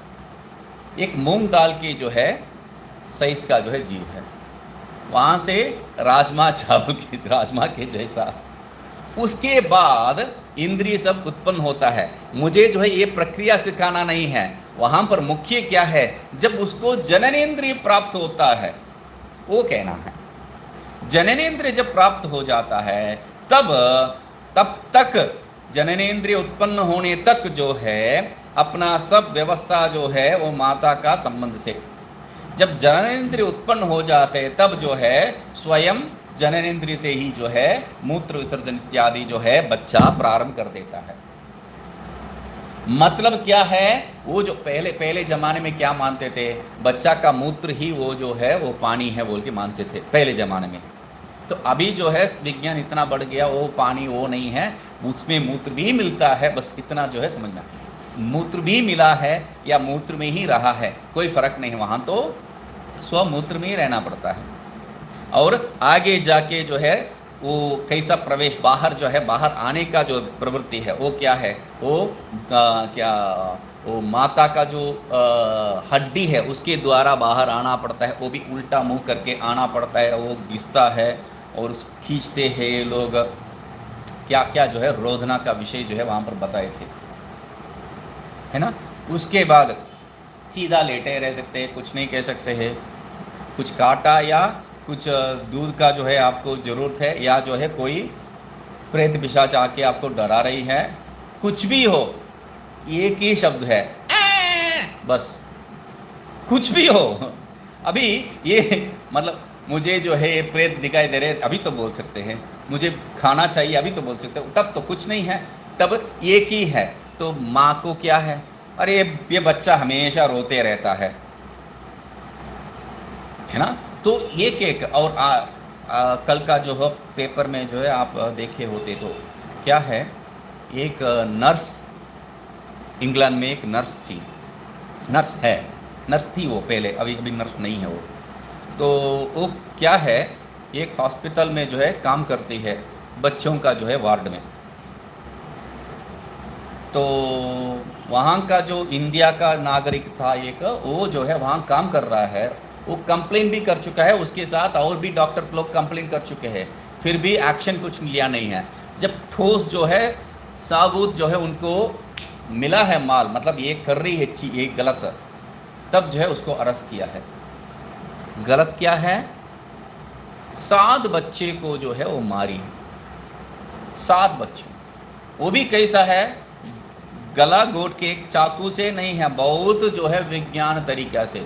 एक मूंग दाल की जो है साइज का जो है जीव है, वहाँ से राजमा के जैसा, उसके बाद इंद्रिय सब उत्पन्न होता है। मुझे जो है ये प्रक्रिया सिखाना नहीं है, वहाँ पर मुख्य क्या है, जब उसको जननेंद्रिय प्राप्त होता है वो कहना है। जननेंद्रिय जब प्राप्त हो जाता है तब तक जननेंद्रिय उत्पन्न होने तक जो है अपना सब व्यवस्था जो है वो माता का संबंध से। जब जननेंद्रिय उत्पन्न हो जाते तब जो है स्वयं जननेंद्रिय से ही जो है मूत्र विसर्जन इत्यादि जो है बच्चा प्रारंभ कर देता है। मतलब क्या है, वो जो पहले जमाने में क्या मानते थे, बच्चा का मूत्र ही वो जो है वो पानी है बोल के मानते थे पहले जमाने में। तो अभी जो है विज्ञान इतना बढ़ गया, वो पानी वो नहीं है, उसमें मूत्र भी मिलता है, बस इतना जो है समझना, मूत्र भी मिला है या मूत्र में ही रहा है कोई फर्क नहीं, वहाँ तो स्वमूत्र में ही रहना पड़ता है। और आगे जाके जो है वो कैसा प्रवेश, बाहर जो है बाहर आने का जो प्रवृत्ति है वो क्या है, वो माता का जो हड्डी है उसके द्वारा बाहर आना पड़ता है, वो भी उल्टा मुंह करके आना पड़ता है, वो घिसता है और खींचते हैं ये लोग। क्या क्या जो है रोधना का विषय जो है वहाँ पर बताए थे, है ना। उसके बाद सीधा लेटे रह सकते हैं, कुछ नहीं कह सकते हैं, कुछ काटा या कुछ दूध का जो है आपको ज़रूरत है, या जो है कोई प्रेत पिशाच आके आपको डरा रही है, कुछ भी हो, एक ही शब्द है बस, कुछ भी हो। अभी ये मतलब मुझे जो है ये प्रेत दिखाई दे रहे, अभी तो बोल सकते हैं, मुझे खाना चाहिए अभी तो बोल सकते हो, तब तो कुछ नहीं है, तब एक ही है। तो माँ को क्या है, अरे ये बच्चा हमेशा रोते रहता है ना। तो एक एक और कल का जो है पेपर में जो है आप देखे होते तो क्या है, एक नर्स, इंग्लैंड में एक नर्स थी, नर्स थी वो पहले, अभी नर्स नहीं है वो। तो वो क्या है, एक हॉस्पिटल में जो है काम करती है, बच्चों का जो है वार्ड में। तो वहाँ का जो इंडिया का नागरिक था एक, वो जो है वहाँ काम कर रहा है, वो कंप्लेन भी कर चुका है, उसके साथ और भी डॉक्टर लोग कंप्लेन कर चुके हैं, फिर भी एक्शन कुछ लिया नहीं है। जब ठोस जो है साबुत जो है उनको मिला है माल, मतलब ये कर रही है ठीक, ये गलत, तब जो है उसको अरेस्ट किया है। गलत क्या है, 7 बच्चे को जो है वो मारी, 7 बच्चों, वो भी कैसा है, गला घोट के एक चाकू से नहीं है, बहुत जो है विज्ञान तरीका से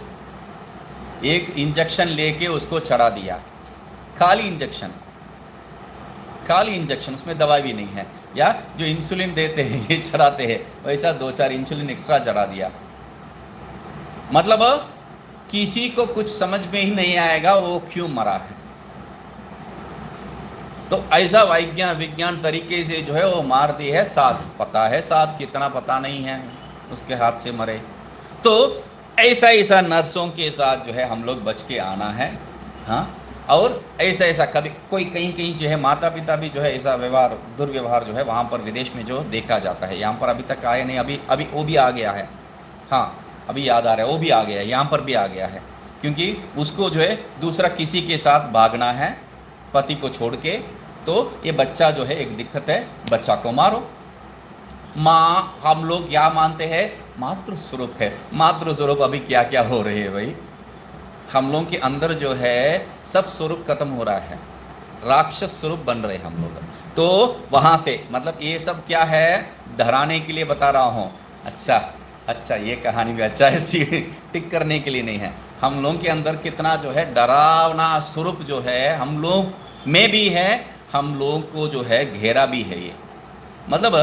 एक इंजेक्शन लेके उसको चढ़ा दिया, खाली इंजेक्शन, उसमें दवाई भी नहीं है, या जो इंसुलिन देते हैं ये चढ़ाते हैं, वैसा 2-4 इंसुलिन एक्स्ट्रा चढ़ा दिया। मतलब किसी को कुछ समझ में ही नहीं आएगा वो क्यों मरा है। तो ऐसा विज्ञान तरीके से जो है वो मार दी है। साथ पता है, साथ कितना पता नहीं है, उसके हाथ से मरे। तो ऐसा नर्सों के साथ जो है हम लोग बच के आना है। हाँ, और ऐसा कभी कोई कहीं जो है माता पिता भी जो है ऐसा व्यवहार, दुर्व्यवहार जो है वहाँ पर विदेश में जो देखा जाता है। यहाँ पर अभी तक आया नहीं, अभी वो भी आ गया है। हाँ, अभी याद आ रहा है, वो भी आ गया है, यहाँ पर भी आ गया है। क्योंकि उसको जो है दूसरा किसी के साथ भागना है, पति को छोड़ के। तो ये बच्चा जो है एक दिक्कत है, बच्चा को मारो। माँ, हम लोग क्या मानते हैं, मातृ स्वरूप है। मातृ स्वरूप अभी क्या क्या हो रही है भाई, हम लोग के अंदर जो है सब स्वरूप खत्म हो रहा है, राक्षस स्वरूप बन रहे हम लोग। तो वहाँ से मतलब ये सब क्या है, डराने के लिए बता रहा हूँ। अच्छा, ये कहानी भी अच्छा है, टिक करने के लिए नहीं है। हम लोग के अंदर कितना जो है डरावना स्वरूप जो है हम लोग में भी है, हम लोगों को जो है घेरा भी है ये। मतलब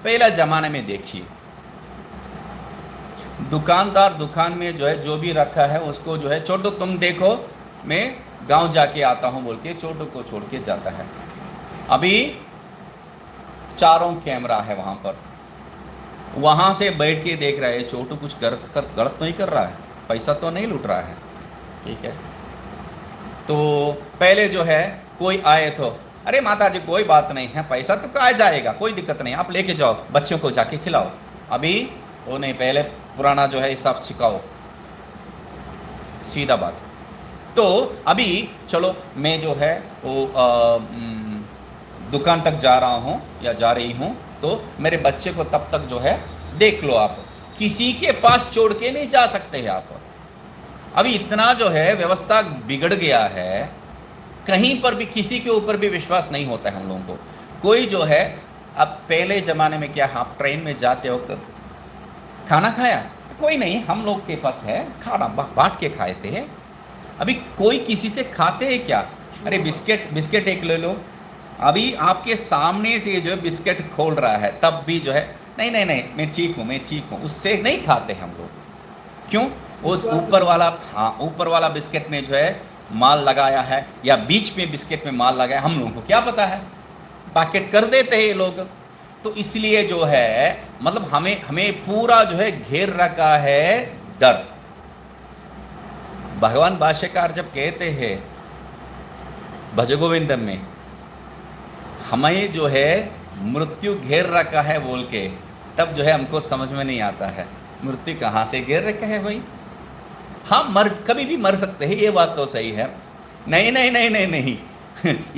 पहला ज़माने में देखिए, दुकानदार दुकान में जो है जो भी रखा है उसको जो है, छोटू तुम देखो मैं गांव जाके आता हूं बोल के छोटू को छोड़ के जाता है। अभी चारों कैमरा है वहां पर, वहां से बैठ के देख रहा है छोटू कुछ गलत तो नहीं कर रहा है, पैसा तो नहीं लूट रहा है। ठीक है, तो पहले जो है कोई आए तो अरे माता जी कोई बात नहीं है, पैसा तो कहाँ जाएगा, कोई दिक्कत नहीं, आप लेके जाओ, बच्चों को जाके खिलाओ। अभी वो नहीं, पहले पुराना जो है हिसाब छिकाओ, सीधा बात। तो अभी चलो मैं जो है वो दुकान तक जा रहा हूँ या जा रही हूँ, तो मेरे बच्चे को तब तक जो है देख लो, आप किसी के पास छोड़ के नहीं जा सकते हैं आप। अभी इतना जो है व्यवस्था बिगड़ गया है, कहीं पर भी किसी के ऊपर भी विश्वास नहीं होता है हम लोगों को। कोई जो है, अब पहले ज़माने में क्या, आप ट्रेन में जाते हो खाना खाया, कोई नहीं, हम लोग के पास है खाना, बांट के खाए थे। अभी कोई किसी से खाते हैं क्या, अरे बिस्किट एक ले लो, अभी आपके सामने से जो है बिस्किट खोल रहा है तब भी जो है नहीं मैं ठीक हूँ, उससे नहीं खाते हम लोग। क्यों, वो ऊपर वाला बिस्किट में जो है माल लगाया है या बीच में बिस्किट में माल लगाया, हम लोगों को क्या पता है, पैकेट कर देते हैं ये लोग। तो इसलिए जो है मतलब हमें पूरा जो है घेर रखा है डर। भगवान भाष्यकार जब कहते हैं भज गोविंदम में, हमें जो है मृत्यु घेर रखा है बोल के, तब जो है हमको समझ में नहीं आता है मृत्यु कहाँ से घेर रखा है भाई। हाँ, कभी भी मर सकते हैं, ये बात तो सही है। नहीं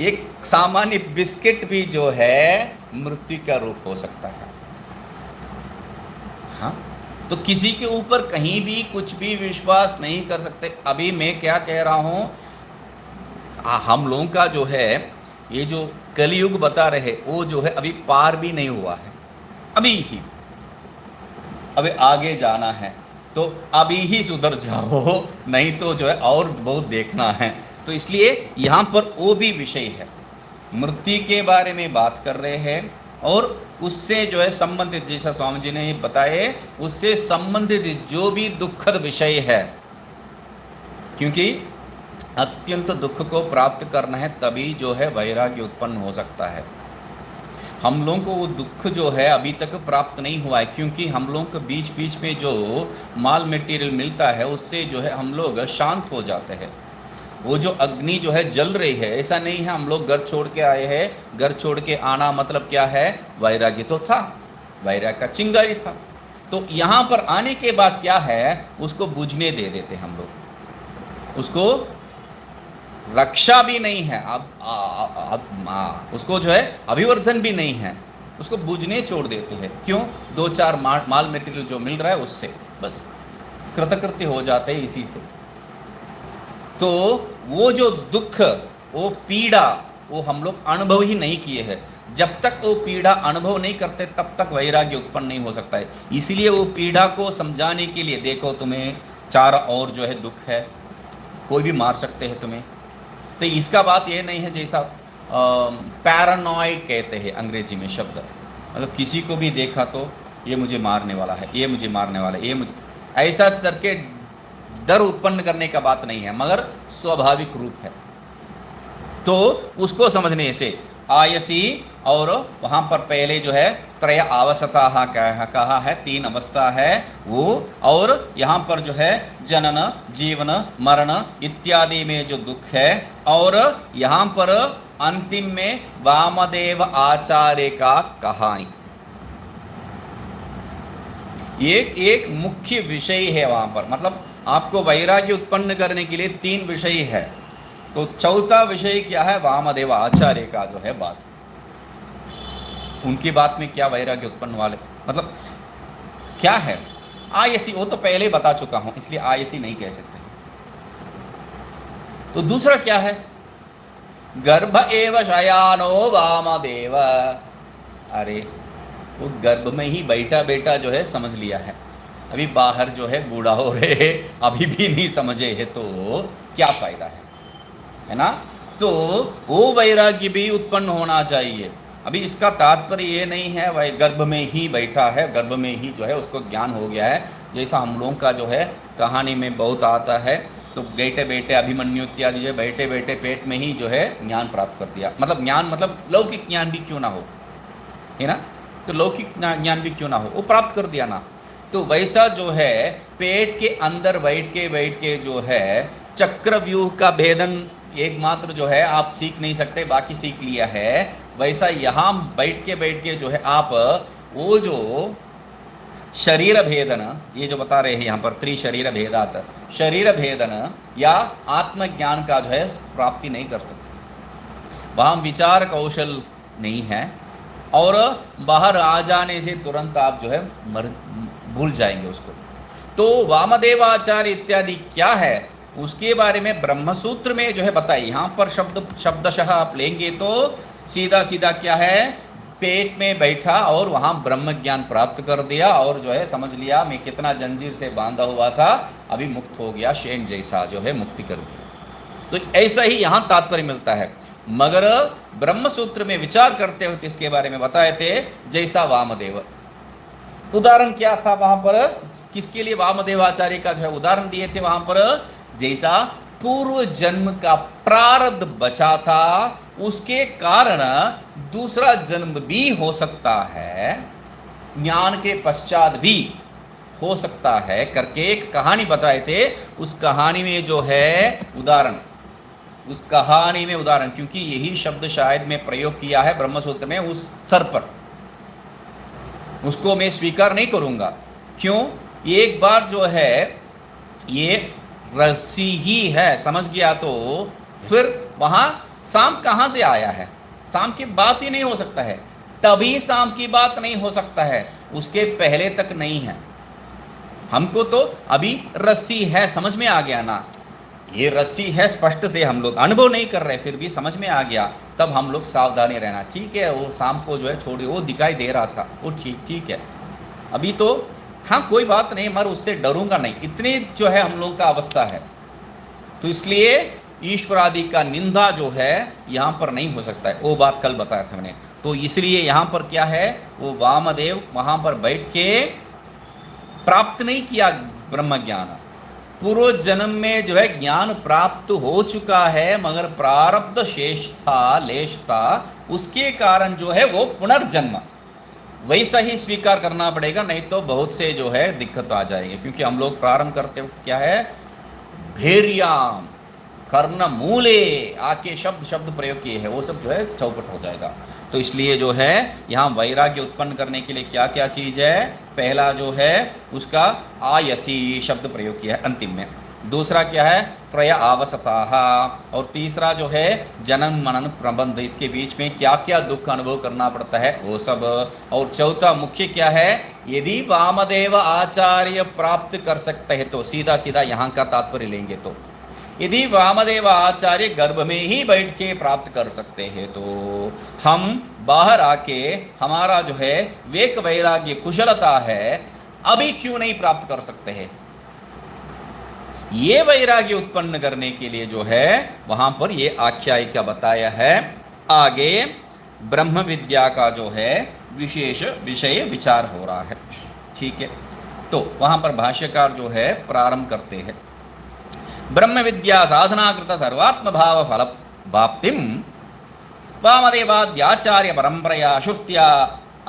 एक सामान्य बिस्किट भी जो है मृत्यु का रूप हो सकता है। हाँ, तो किसी के ऊपर कहीं भी कुछ भी विश्वास नहीं कर सकते। अभी मैं क्या कह रहा हूँ, हम लोगों का जो है ये जो कलयुग बता रहे वो जो है अभी पार भी नहीं हुआ है, अभी आगे जाना है। तो अभी ही सुधर जाओ, नहीं तो जो है और बहुत देखना है। तो इसलिए यहाँ पर वो भी विषय है, मृत्यु के बारे में बात कर रहे हैं और उससे जो है संबंधित, जैसा स्वामी जी ने बताए, उससे संबंधित जो भी दुखद विषय है, क्योंकि अत्यंत दुख को प्राप्त करना है तभी जो है वैराग्य उत्पन्न हो सकता है। हम लोगों को वो दुख जो है अभी तक प्राप्त नहीं हुआ है, क्योंकि हम लोगों को बीच बीच में जो माल मटेरियल मिलता है उससे जो है हम लोग शांत हो जाते हैं। वो जो अग्नि जो है जल रही है, ऐसा नहीं है हम लोग घर छोड़ के आए हैं, घर छोड़ के आना मतलब क्या है, वैराग्य तो था, वैराग्य का चिंगारी था। तो यहाँ पर आने के बाद क्या है, उसको बुझने दे देते हम लोग, उसको रक्षा भी नहीं है, अब उसको जो है अभिवर्धन भी नहीं है, उसको बुझने छोड़ देते हैं। क्यों, दो चार माल मटेरियल जो मिल रहा है उससे बस कृतकृत्य हो जाते हैं इसी से। तो वो जो दुख, वो पीड़ा, वो हम लोग अनुभव ही नहीं किए हैं। जब तक वो पीड़ा अनुभव नहीं करते तब तक वैराग्य उत्पन्न नहीं हो सकता है। इसीलिए वो पीड़ा को समझाने के लिए, देखो तुम्हें चार और जो है दुख है, कोई भी मार सकते हैं तुम्हें। तो इसका बात ये नहीं है जैसा पैरानॉइड कहते हैं अंग्रेजी में शब्द, मतलब किसी को भी देखा तो ये मुझे मारने वाला है, ये मुझे मारने वाला है, ये मुझे, ऐसा करके डर उत्पन्न करने का बात नहीं है, मगर स्वाभाविक रूप है। तो उसको समझने से आयसी, और वहाँ पर पहले जो है त्रय अवस्था कहा है, 3 अवस्था है वो, और यहाँ पर जो है जनन जीवन मरण इत्यादि में जो दुख है, और यहाँ पर अंतिम में वामदेव आचार्य का कहानी, एक मुख्य विषय है वहाँ पर। मतलब आपको वैराग्य उत्पन्न करने के लिए 3 विषय है, तो चौथा विषय क्या है? वामदेव आचार्य का जो है बात, उनकी बात में क्या वैराग्य उत्पन्न वाले, मतलब क्या है? आयसी वो तो पहले बता चुका हूं, इसलिए आयसी नहीं कह सकते। तो दूसरा क्या है? गर्भ एव शयानो वामदेव। अरे वो गर्भ में ही बैठा बैठा जो है समझ लिया है, अभी बाहर जो है बूढ़ा हो रहे अभी भी नहीं समझे है, तो क्या फायदा है ना? तो वो वैराग्य भी उत्पन्न होना चाहिए। अभी इसका तात्पर्य ये नहीं है वह गर्भ में ही बैठा है, गर्भ में ही जो है उसको ज्ञान हो गया है, जैसा हम लोगों का जो है कहानी में बहुत आता है। तो बैठे बैठे अभिमन्यु इत्यादि जो है बैठे बैठे पेट में ही जो है ज्ञान प्राप्त कर दिया। मतलब ज्ञान मतलब लौकिक ज्ञान भी क्यों ना हो, है ना? तो लौकिक ज्ञान भी क्यों ना हो, वो प्राप्त कर दिया ना। तो वैसा जो है पेट के अंदर बैठ के जो है चक्रव्यूह का भेदन एकमात्र जो है आप सीख नहीं सकते, बाकी सीख लिया है। वैसा यहाँ बैठ के जो है आप वो जो शरीर भेदन, ये जो बता रहे हैं यहाँ पर त्रिशरीर भेदात, शरीर भेदन या आत्मज्ञान का जो है प्राप्ति नहीं कर सकते। वहाँ विचार कौशल नहीं है, और बाहर आ जाने से तुरंत आप जो है भूल जाएंगे उसको। तो वामदेवाचार्य इत्यादि क्या है उसके बारे में ब्रह्मसूत्र में जो है बताइए। यहाँ पर शब्दशः आप लेंगे तो सीधा सीधा क्या है, पेट में बैठा और वहाँ ब्रह्म ज्ञान प्राप्त कर दिया, और जो है समझ लिया मैं कितना जंजीर से बांधा हुआ था, अभी मुक्त हो गया, शेन जैसा जो है मुक्ति कर दिया। तो ऐसा ही यहाँ तात्पर्य मिलता है। मगर ब्रह्मसूत्र में विचार करते वक्त इसके बारे में बताए थे, जैसा वामदेव। उदाहरण क्या था वहां पर, किसके लिए वामदेवाचार्य का जो है उदाहरण दिए थे वहां पर? जैसा पूर्व जन्म का प्रारब्ध बचा था, उसके कारण दूसरा जन्म भी हो सकता है, ज्ञान के पश्चात भी हो सकता है करके एक कहानी बताए थे। उस कहानी में जो है उदाहरण, उस कहानी में उदाहरण, क्योंकि यही शब्द शायद मैं प्रयोग किया है ब्रह्मसूत्र में उस स्तर पर, उसको मैं स्वीकार नहीं करूंगा। क्यों? एक बार जो है ये रस्सी ही है, समझ गया, तो फिर वहां शाम कहां से आया है? शाम की बात ही नहीं हो सकता है, तभी शाम की बात नहीं हो सकता है, उसके पहले तक नहीं है। हमको तो अभी रस्सी है समझ में आ गया ना, ये रस्सी है स्पष्ट से हम लोग अनुभव नहीं कर रहे, फिर भी समझ में आ गया, तब हम लोग सावधानी रहना। ठीक है, वो शाम को जो है छोड़िए, वो दिखाई दे रहा था, वो ठीक है, अभी तो हाँ कोई बात नहीं, मगर उससे डरूंगा नहीं, इतनी जो है हम लोग का अवस्था है। तो इसलिए ईश्वर आदि का निंदा जो है यहाँ पर नहीं हो सकता है, वो बात कल बताया था मैंने। तो इसलिए यहाँ पर क्या है, वो वामदेव वहाँ पर बैठ के प्राप्त नहीं किया ब्रह्म ज्ञान, पूर्व जन्म में जो है ज्ञान प्राप्त हो चुका है, मगर प्रारब्ध शेष था, लेश था, उसके कारण जो है वो पुनर्जन्म वैसा ही स्वीकार करना पड़ेगा, नहीं तो बहुत से जो है दिक्कत आ जाएगी। क्योंकि हम लोग प्रारंभ करते वक्त क्या है, भेरियाम कर्ण मूले आके शब्द प्रयोग किए हैं, वो सब जो है चौपट हो जाएगा। तो इसलिए जो है यहाँ वैराग्य उत्पन्न करने के लिए क्या क्या चीज़ है, पहला जो है उसका आयसी शब्द प्रयोग किया है अंतिम में, दूसरा क्या है त्रय आवसताः, और तीसरा जो है जन्म मनन प्रबंध, इसके बीच में क्या क्या दुख अनुभव करना पड़ता है वो सब, और चौथा मुख्य क्या है, यदि वामदेव आचार्य प्राप्त कर सकते हैं तो सीधा सीधा यहाँ का तात्पर्य लेंगे तो यदि वामदेव आचार्य गर्भ में ही बैठ के प्राप्त कर सकते हैं तो हम बाहर आके हमारा जो है वेक वैराग्य कुशलता है अभी क्यों नहीं प्राप्त कर सकते हैं। ये वैराग्य उत्पन्न करने के लिए जो है वहां पर ये आख्यायिका बताया है। आगे ब्रह्म विद्या का जो है विशेष विषय विचार हो रहा है। ठीक है, तो वहां पर भाष्यकार जो है प्रारंभ करते हैं। ब्रह्म विद्या साधनाकृत सर्वात्म भाव फल वाप्तिम वामदेवाद्याचार्य परंपरया श्रुत्या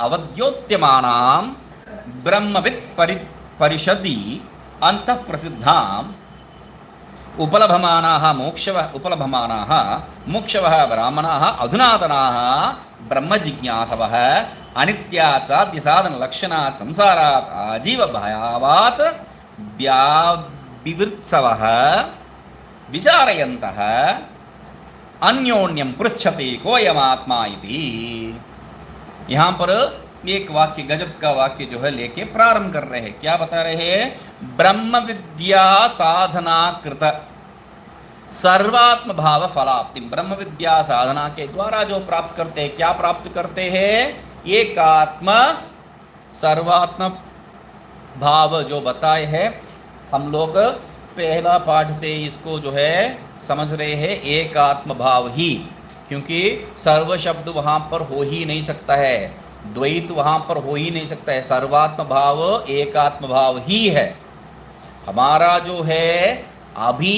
अवद्योत्यमानां ब्रह्मवित् परिषदि अंतः प्रसिद्धाम् उपलभमानाः मोक्षवः ब्राह्मणाः अधुनातनाः ब्रह्मजिज्ञासवः अनित्यात् साधनलक्षणात् संसारात् आजीवभावात् विवृत्सवः विचारयन्तः अन्योन्यं पृच्छति कोयमात्मा इति। यहाँ पर एक वाक्य, गजब का वाक्य जो है लेके प्रारंभ कर रहे हैं। क्या बता रहे हैं? ब्रह्म विद्या साधना कृत सर्वात्म भाव फलाप्ति। ब्रह्म विद्या साधना के द्वारा जो प्राप्त करते हैं, क्या प्राप्त करते हैं? एकात्म सर्वात्म भाव जो बताए हैं हम लोग पहला पाठ से इसको जो है समझ रहे हैं, एकात्म भाव ही, क्योंकि सर्व शब्द वहाँ पर हो ही नहीं सकता है, द्वैत वहाँ पर हो ही नहीं सकता है। सर्वात्म भाव एकात्म भाव ही है। हमारा जो है अभी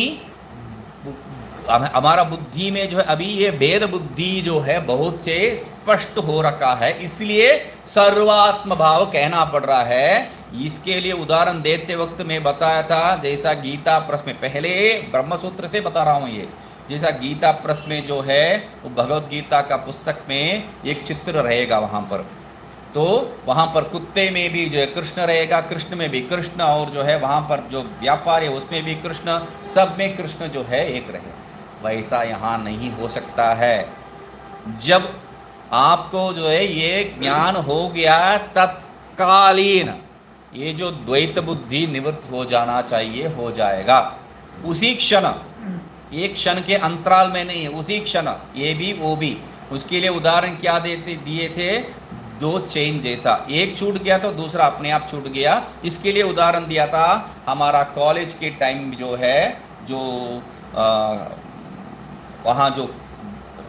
हमारा बुद्धि में जो है अभी ये भेद बुद्धि जो है बहुत से स्पष्ट हो रखा है, इसलिए सर्वात्म भाव कहना पड़ रहा है। इसके लिए उदाहरण देते वक्त मैं बताया था, जैसा गीता प्रश्न में, पहले ब्रह्मसूत्र से बता रहा हूँ ये, जैसा गीता प्रश्न में जो है वो भगवत गीता का पुस्तक में एक चित्र रहेगा वहाँ पर, तो वहाँ पर कुत्ते में भी जो है कृष्ण रहेगा, कृष्ण में भी कृष्ण, और जो है वहाँ पर जो व्यापार है उसमें भी कृष्ण, सब में कृष्ण जो है एक रहे। वैसा यहाँ नहीं हो सकता है। जब आपको जो है ये ज्ञान हो गया तत्कालीन ये जो द्वैत बुद्धि निवृत्त हो जाना चाहिए, हो जाएगा उसी क्षण, एक क्षण के अंतराल में नहीं है, उसी क्षण, ये भी वो भी। उसके लिए उदाहरण क्या दिए थे? दो चेन जैसा, एक छूट गया तो दूसरा अपने आप छूट गया। इसके लिए उदाहरण दिया था हमारा कॉलेज के टाइम जो है, जो वहाँ जो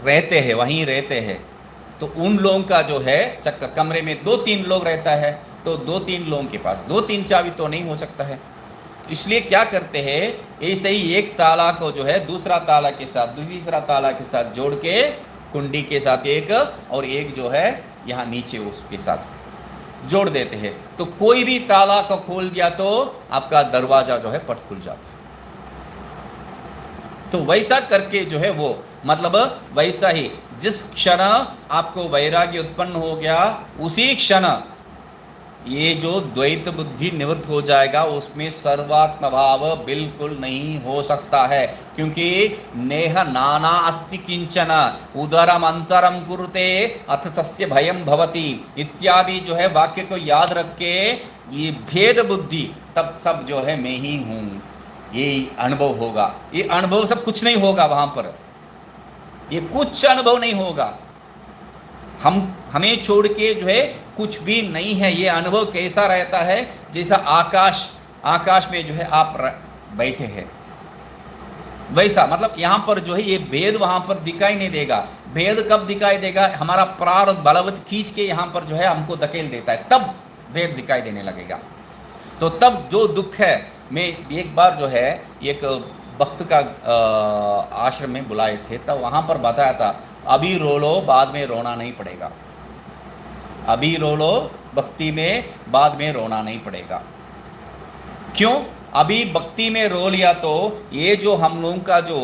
रहते हैं, वहीं रहते हैं, तो उन लोगों का जो है चक्कर, कमरे में 2-3 लोग रहता है, तो 2-3 लोगों के पास 2-3 चाबी तो नहीं हो सकता है। इसलिए क्या करते हैं, ऐसे ही एक ताला को जो है दूसरा ताला के साथ, तीसरा ताला के साथ जोड़ के, कुंडी के साथ एक, और एक जो है यहाँ नीचे उसके साथ जोड़ देते हैं, तो कोई भी ताला को खोल दिया तो आपका दरवाजा जो है पट खुल जाता है। तो वैसा करके जो है वो, मतलब वैसा ही जिस क्षण आपको वैराग्य उत्पन्न हो गया, उसी क्षण ये जो द्वैत बुद्धि निवृत्त हो जाएगा, उसमें सर्वात्म भाव बिल्कुल नहीं हो सकता है। क्योंकि नेह नाना अस्ति किंचन उदरम अंतरम कुरुते अथ तस्य भयम भवति इत्यादि जो है वाक्य को याद रख के, ये भेद बुद्धि तब सब जो है मैं ही हूँ, ये अनुभव होगा। ये अनुभव सब कुछ नहीं होगा वहाँ पर, ये कुछ अनुभव नहीं होगा। हमें छोड़ के जो है कुछ भी नहीं है। ये अनुभव कैसा रहता है? जैसा आकाश में जो है आप बैठे हैं, वैसा। मतलब यहाँ पर जो है ये भेद वहाँ पर दिखाई नहीं देगा। भेद कब दिखाई देगा? हमारा प्रारब्ध बलवत खींच के यहाँ पर जो है हमको धकेल देता है, तब भेद दिखाई देने लगेगा। तो तब जो दुख है, मैं एक बार जो है एक भक्त का आश्रम में बुलाए थे, तब वहाँ पर बताया था, अभी रो लो, बाद में रोना नहीं पड़ेगा। अभी रो लो, भक्ति में बाद में रोना नहीं पड़ेगा। क्यों? अभी भक्ति में रो लिया तो ये जो हम लोगों का जो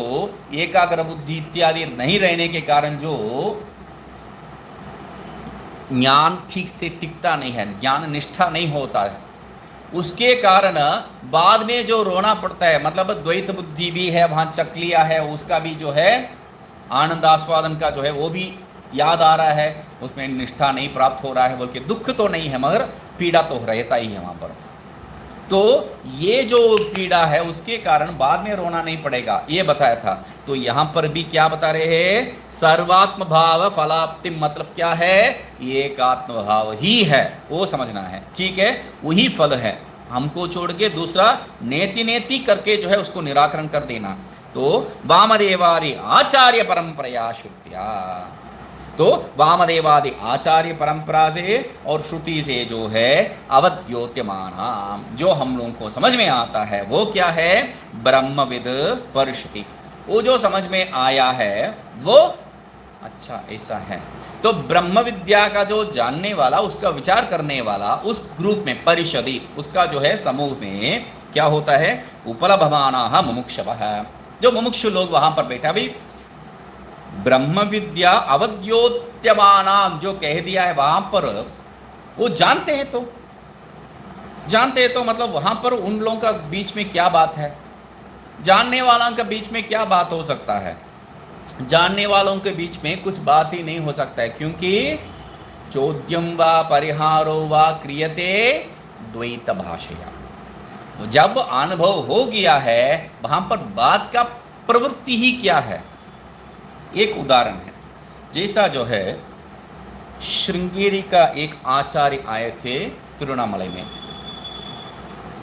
एकाग्र बुद्धि इत्यादि नहीं रहने के कारण जो ज्ञान ठीक से टिकता नहीं है, ज्ञान निष्ठा नहीं होता है, उसके कारण बाद में जो रोना पड़ता है। मतलब द्वैत बुद्धि भी है, वहाँ चख लिया है, उसका भी जो है आनंद आस्वादन का जो है वो भी याद आ रहा है, उसमें निष्ठा नहीं प्राप्त हो रहा है, बोल के दुख तो नहीं है मगर पीड़ा तो रहता ही है वहाँ पर। तो ये जो पीड़ा है उसके कारण बाद में रोना नहीं पड़ेगा, ये बताया था। तो यहाँ पर भी क्या बता रहे हैं? सर्वात्म भाव फलाप्ति मतलब क्या है? एकात्म भाव ही है, वो समझना है। ठीक है, वही फल है। हमको छोड़ के दूसरा नेति नेति करके जो है उसको निराकरण कर देना। तो वामदेवारी आचार्य परंपरा श्रुत्या, तो वामदेवादि आचार्य परंपरा से और श्रुति से जो है अवद्योत्यमान, जो हम लोगों को समझ में आता है वो क्या है, ब्रह्मविद परिषति, वो जो समझ में आया है वो अच्छा ऐसा है। तो ब्रह्म विद्या का जो जानने वाला, उसका विचार करने वाला, उस ग्रुप में परिषदि, उसका जो है समूह में क्या होता है, उपलभमानाः मुमुक्षवः, जो मुमुक्षु लोग वहां पर बैठा। भी ब्रह्म विद्या अवद्योत्यमानाम जो कह दिया है वहां पर, वो जानते हैं तो मतलब वहां पर उन लोगों का बीच में क्या बात है, जानने वालों के बीच में क्या बात हो सकता है, जानने वालों के बीच में कुछ बात ही नहीं हो सकता है, क्योंकि चोद्यम वा परिहारो वा क्रियते द्वैत भाषया। तो जब अनुभव हो गया है वहां पर बात का प्रवृत्ति ही क्या है। एक उदाहरण है, जैसा जो है श्रृंगेरी का एक आचार्य आए थे तिरुवन्नामलाई में,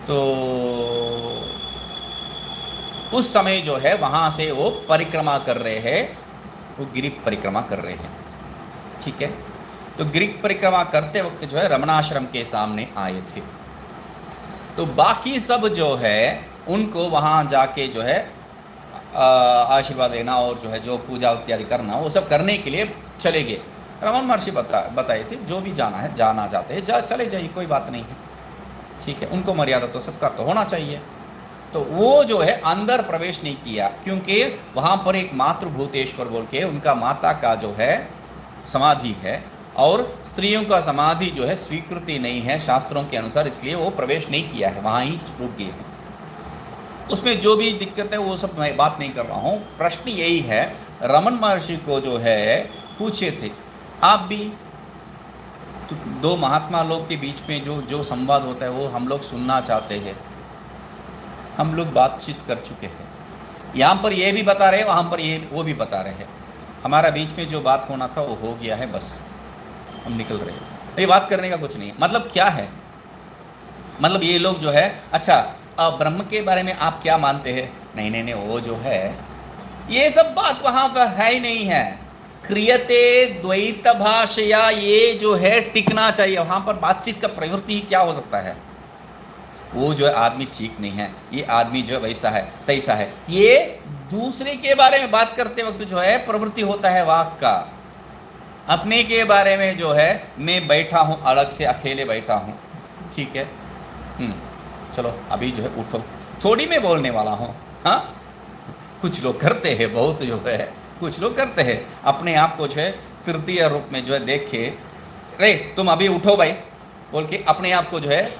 तो उस समय जो है वहां से वो परिक्रमा कर रहे हैं, वो गिरि परिक्रमा कर रहे हैं, ठीक है। तो गिरि परिक्रमा करते वक्त जो है रमणाश्रम के सामने आए थे, तो बाकी सब जो है उनको वहां जाके जो है आशीर्वाद लेना और जो है जो पूजा इत्यादि करना, वो सब करने के लिए चले गए। रमन महर्षि बताए थे जो भी जाना है, जाना चाहते हैं चले जाइए, कोई बात नहीं है, ठीक है, उनको मर्यादा तो सबका तो होना चाहिए। तो वो जो है अंदर प्रवेश नहीं किया, क्योंकि वहाँ पर एक मातृभूतेश्वर बोल के उनका माता का जो है समाधि है, और स्त्रियों का समाधि जो है स्वीकृति नहीं है शास्त्रों के अनुसार, इसलिए वो प्रवेश नहीं किया है, वहाँ ही रुक गए हैं। उसमें जो भी दिक्कत है वो सब मैं बात नहीं कर रहा हूँ। प्रश्न यही है, रमन महर्षि को जो है पूछे थे, आप भी तो दो महात्मा लोग के बीच में जो संवाद होता है वो हम लोग सुनना चाहते हैं, हम लोग बातचीत कर चुके हैं, यहाँ पर ये भी बता रहे, वहाँ पर ये वो भी बता रहे हैं, हमारा बीच में जो बात होना था वो हो गया है, बस हम निकल रहे हैं, ये बात करने का कुछ नहीं है। मतलब क्या है, मतलब ये लोग जो है अच्छा ब्रह्म के बारे में आप क्या मानते हैं, नहीं नहीं नहीं वो जो है ये सब बात वहाँ पर है ही नहीं है। क्रियते द्वैत भाषया, ये जो है टिकना चाहिए, वहाँ पर बातचीत का प्रवृत्ति क्या हो सकता है, वो जो है आदमी ठीक नहीं है, ये आदमी जो है वैसा है तैसा है, ये दूसरे के बारे में बात करते वक्त जो है प्रवृत्ति होता है वाक का। अपने के बारे में जो है मैं बैठा हूँ अलग से, अकेले बैठा हूँ, ठीक है, चलो अभी जो है उठो, थोड़ी मैं बोलने वाला हूँ। हाँ, कुछ लोग करते हैं, बहुत जो है कुछ लोग करते हैं, अपने आप को जो है तृतीय रूप में जो है देख के, रे तुम अभी उठो भाई बोल के अपने आप को जो है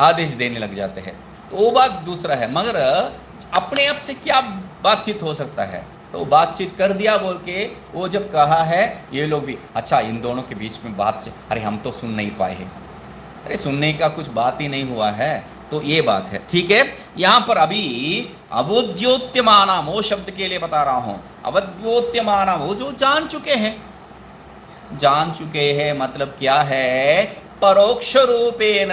आदेश देने लग जाते हैं, तो वो बात दूसरा है। मगर अपने आप से क्या बातचीत हो सकता है, तो बातचीत कर दिया बोल के वो जब कहा है, ये लोग भी अच्छा इन दोनों के बीच में बात से, अरे हम तो सुन नहीं पाए हैं, अरे सुनने का कुछ बात ही नहीं हुआ है, तो ये बात है, ठीक है। यहाँ पर अभी अवद्योत्यमाना, वो शब्द के लिए बता रहा हूँ, अवद्योत्यमाना वो जो जान चुके हैं, जान चुके हैं मतलब क्या है, परोक्ष रूपेण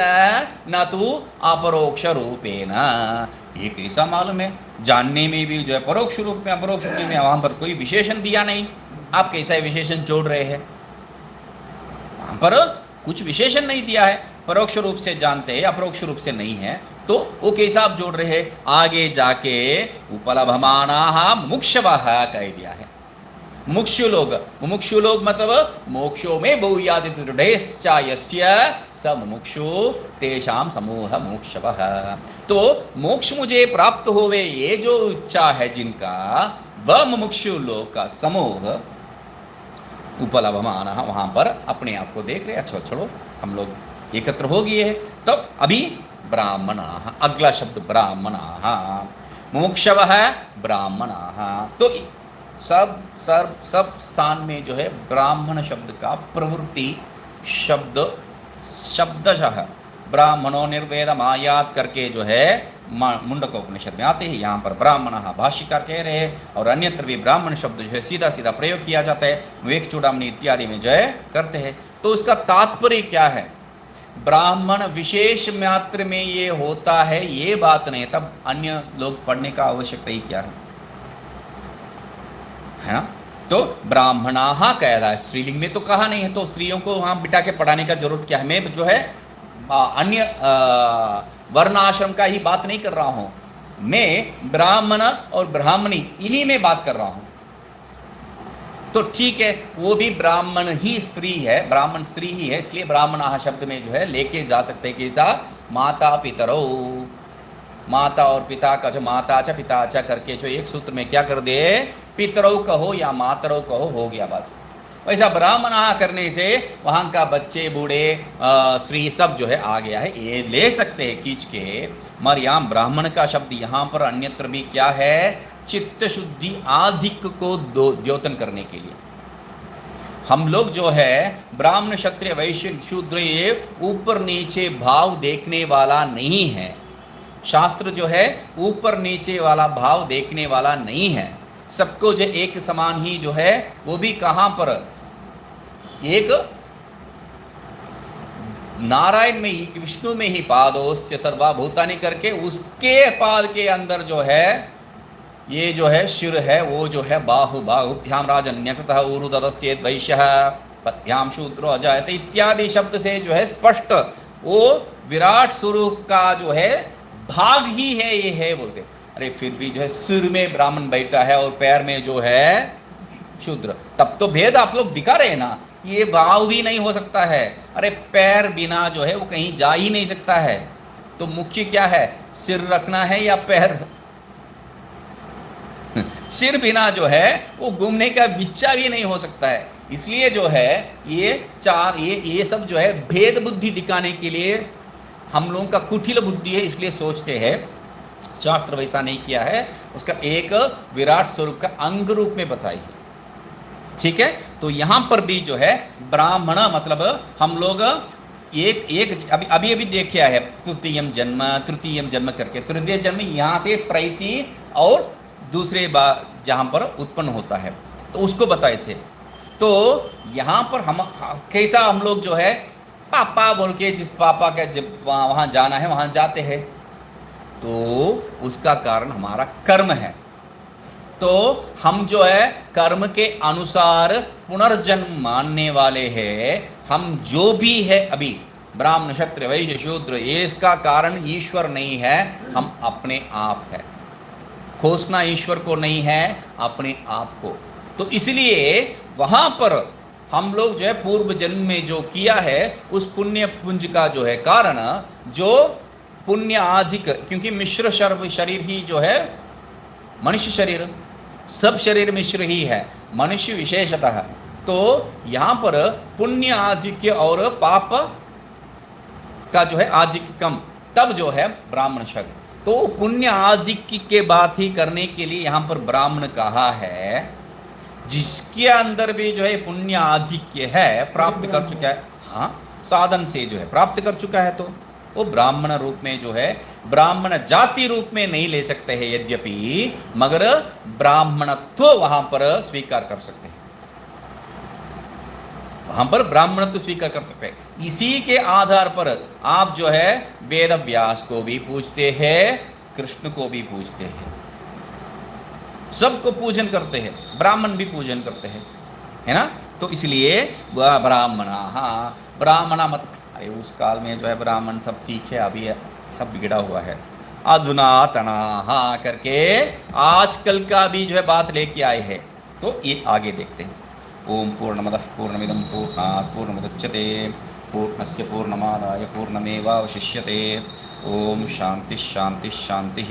न तो अपरोक्ष रूपेण। ये कैसा मालूम है, जानने में भी जो है परोक्ष रूप में अपरोक्ष रूप में, वहां पर कोई विशेषण दिया नहीं, आप कैसा विशेषण जोड़ रहे हैं, वहां पर कुछ विशेषण नहीं दिया है, परोक्ष रूप से जानते हैं अपरोक्ष रूप से नहीं है, तो वो कैसा आप जोड़ रहे हैं। आगे जाके उपलभमानाः मुमुक्षवः कह दिया है, मुमुक्षु लोग मतलब मोक्षो में भूयादि दृढ़ेश्च यस्य स मुमुक्षु तेषां समूह मुमुक्षवः। तो मोक्ष मुझे प्राप्त होवे, ये जो इच्छा है जिनका, वह मुमुक्षु लोग का समूह उपलभमानः, वहाँ पर अपने आप को देख रहे, अच्छा छोड़ो हम लोग एकत्र हो गए हैं। तो अभी ब्राह्मणाः, अगला शब्द ब्राह्मणाः, मुमुक्षवः ब्राह्मणाः, तो सब स्थान में जो है ब्राह्मण शब्द का प्रवृत्ति शब्दशः ब्राह्मणो निर्वेदमायात करके जो है मुंडकोपनिषद में आते हैं, यहाँ पर ब्राह्मणः भाष्यकार कह रहे हैं, और अन्यत्र भी ब्राह्मण शब्द जो है सीधा सीधा प्रयोग किया जाता है, विवेक चूड़ामणि इत्यादि में जो है करते हैं। तो इसका तात्पर्य क्या है, ब्राह्मण विशेष मात्र में ये होता है, ये बात नहीं, तब अन्य लोग पढ़ने का आवश्यकता ही क्या है ना। तो ब्राह्मणाः कह रहा है, स्त्रीलिंग में तो कहा नहीं है, तो स्त्रियों को वहाँ बिठा के पढ़ाने का जरूरत क्या है। मैं जो है अन्य वर्ण आश्रम का ही बात नहीं कर रहा हूँ, मैं ब्राह्मण और ब्राह्मणी इन्हीं में बात कर रहा हूँ। तो ठीक है, वो भी ब्राह्मण ही स्त्री है, ब्राह्मण स्त्री ही है, इसलिए ब्राह्मणाः शब्द में जो है लेके जा सकते हैं कैसा, माता पितरौ, माता और पिता का जो माता च पिता च करके जो एक सूत्र में क्या कर दे, पितरौ कहो या मातरौ कहो, हो गया बात। वैसा ब्राह्मणाः करने से वहाँ का बच्चे बूढ़े स्त्री सब जो है आ गया है, ये ले सकते हैं खींच के। मगर यहाँ ब्राह्मण का शब्द यहाँ पर अन्यत्र भी क्या है, चित्त शुद्धि आधिक को द्योतन करने के लिए। हम लोग जो है ब्राह्मण क्षत्रिय वैश्य शूद्र ये ऊपर नीचे भाव देखने वाला नहीं है, शास्त्र जो है ऊपर नीचे वाला भाव देखने वाला नहीं है, सबको जो एक समान ही जो है, वो भी कहाँ पर, एक नारायण में ही विष्णु में ही पादोस्य सर्वभूतानि करके उसके पाद के अंदर जो है ये जो है शिर है, वो जो है बाहु बाहुभ्याम राजन्यकृतः ऊरु ददस्येत् वैश्यः पद्भ्याम शूद्रो अजायते इत्यादि शब्द से जो है स्पष्ट वो विराट स्वरूप का जो है भाग ही है, ये है बोलते। अरे फिर भी जो है सिर में ब्राह्मण बैठा है और पैर में जो है शूद्र, तब तो भेद आप लोग दिखा रहे हैं ना, ये भाव भी नहीं हो सकता है। अरे पैर बिना जो है वो कहीं जा ही नहीं सकता है, तो मुख्य क्या है, सिर रखना है या पैर सिर बिना जो है वो घूमने का बिच्चा भी नहीं हो सकता है। इसलिए जो है ये चार ये सब जो है भेद बुद्धि दिखाने के लिए हम लोगों का कुटिल बुद्धि है, इसलिए सोचते हैं। शास्त्र वैसा नहीं किया है, उसका एक विराट स्वरूप का अंग रूप में बताई है, ठीक है। तो यहाँ पर भी जो है ब्राह्मण मतलब हम लोग एक अभी देखा है तृतीयम जन्म करके, तृतीय जन्म यहाँ से प्रैति और दूसरे बार जहाँ पर उत्पन्न होता है तो उसको बताए थे। तो यहाँ पर हम कैसा हम लोग जो है पापा बोल के जिस पापा का जब वहाँ जाना है वहाँ जाते हैं, तो उसका कारण हमारा कर्म है। तो हम जो है कर्म के अनुसार पुनर्जन्म मानने वाले हैं। हम जो भी है अभी ब्राह्मण क्षत्रिय वैश्य शूद्र, ये इसका कारण ईश्वर नहीं है, हम अपने आप है। खोजना ईश्वर को नहीं है, अपने आप को। तो इसलिए वहाँ पर हम लोग जो है पूर्व जन्म में जो किया है उस पुण्य पुंज का जो है कारण, जो पुण्य अधिक, क्योंकि मिश्र शरीर ही जो है मनुष्य शरीर, सब शरीर मिश्र ही है, मनुष्य विशेषतः। तो यहाँ पर पुण्य आधिक्य और पाप का जो है आधिक्य कम, तब जो है ब्राह्मण शब्द। तो पुण्य आधिक्य के बात ही करने के लिए यहाँ पर ब्राह्मण कहा है, जिसके अंदर भी जो है पुण्य आधिक्य है, प्राप्त कर चुका है, हाँ साधन से जो है प्राप्त कर चुका है, तो वो ब्राह्मण रूप में जो है ब्राह्मण जाति रूप में नहीं ले सकते हैं यद्यपि, मगर ब्राह्मणत्व वहां पर स्वीकार कर सकते हैं, वहां पर ब्राह्मणत्व स्वीकार कर सकते हैं। इसी के आधार पर आप जो है वेद व्यास को भी पूजते हैं, कृष्ण को भी पूजते हैं, सबको पूजन करते हैं, ब्राह्मण भी पूजन करते हैं, है ना। तो इसलिए ब्राह्मणा, हाँ ब्राह्मणा मतलब अरे उस काल में जो है ब्राह्मण सब ठीक है, अभी सब बिगड़ा हुआ है। अधुनातना हाँ करके आजकल का भी जो है बात लेके आए हैं, तो ये आगे देखते हैं। ओम पूर्णमदः पूर्णमिदं पूर्णात् पूर्णमुदच्यते पूर्णस्य पूर्णमादाय पूर्णमेवावशिष्यते। ओम शांति शांति शांति।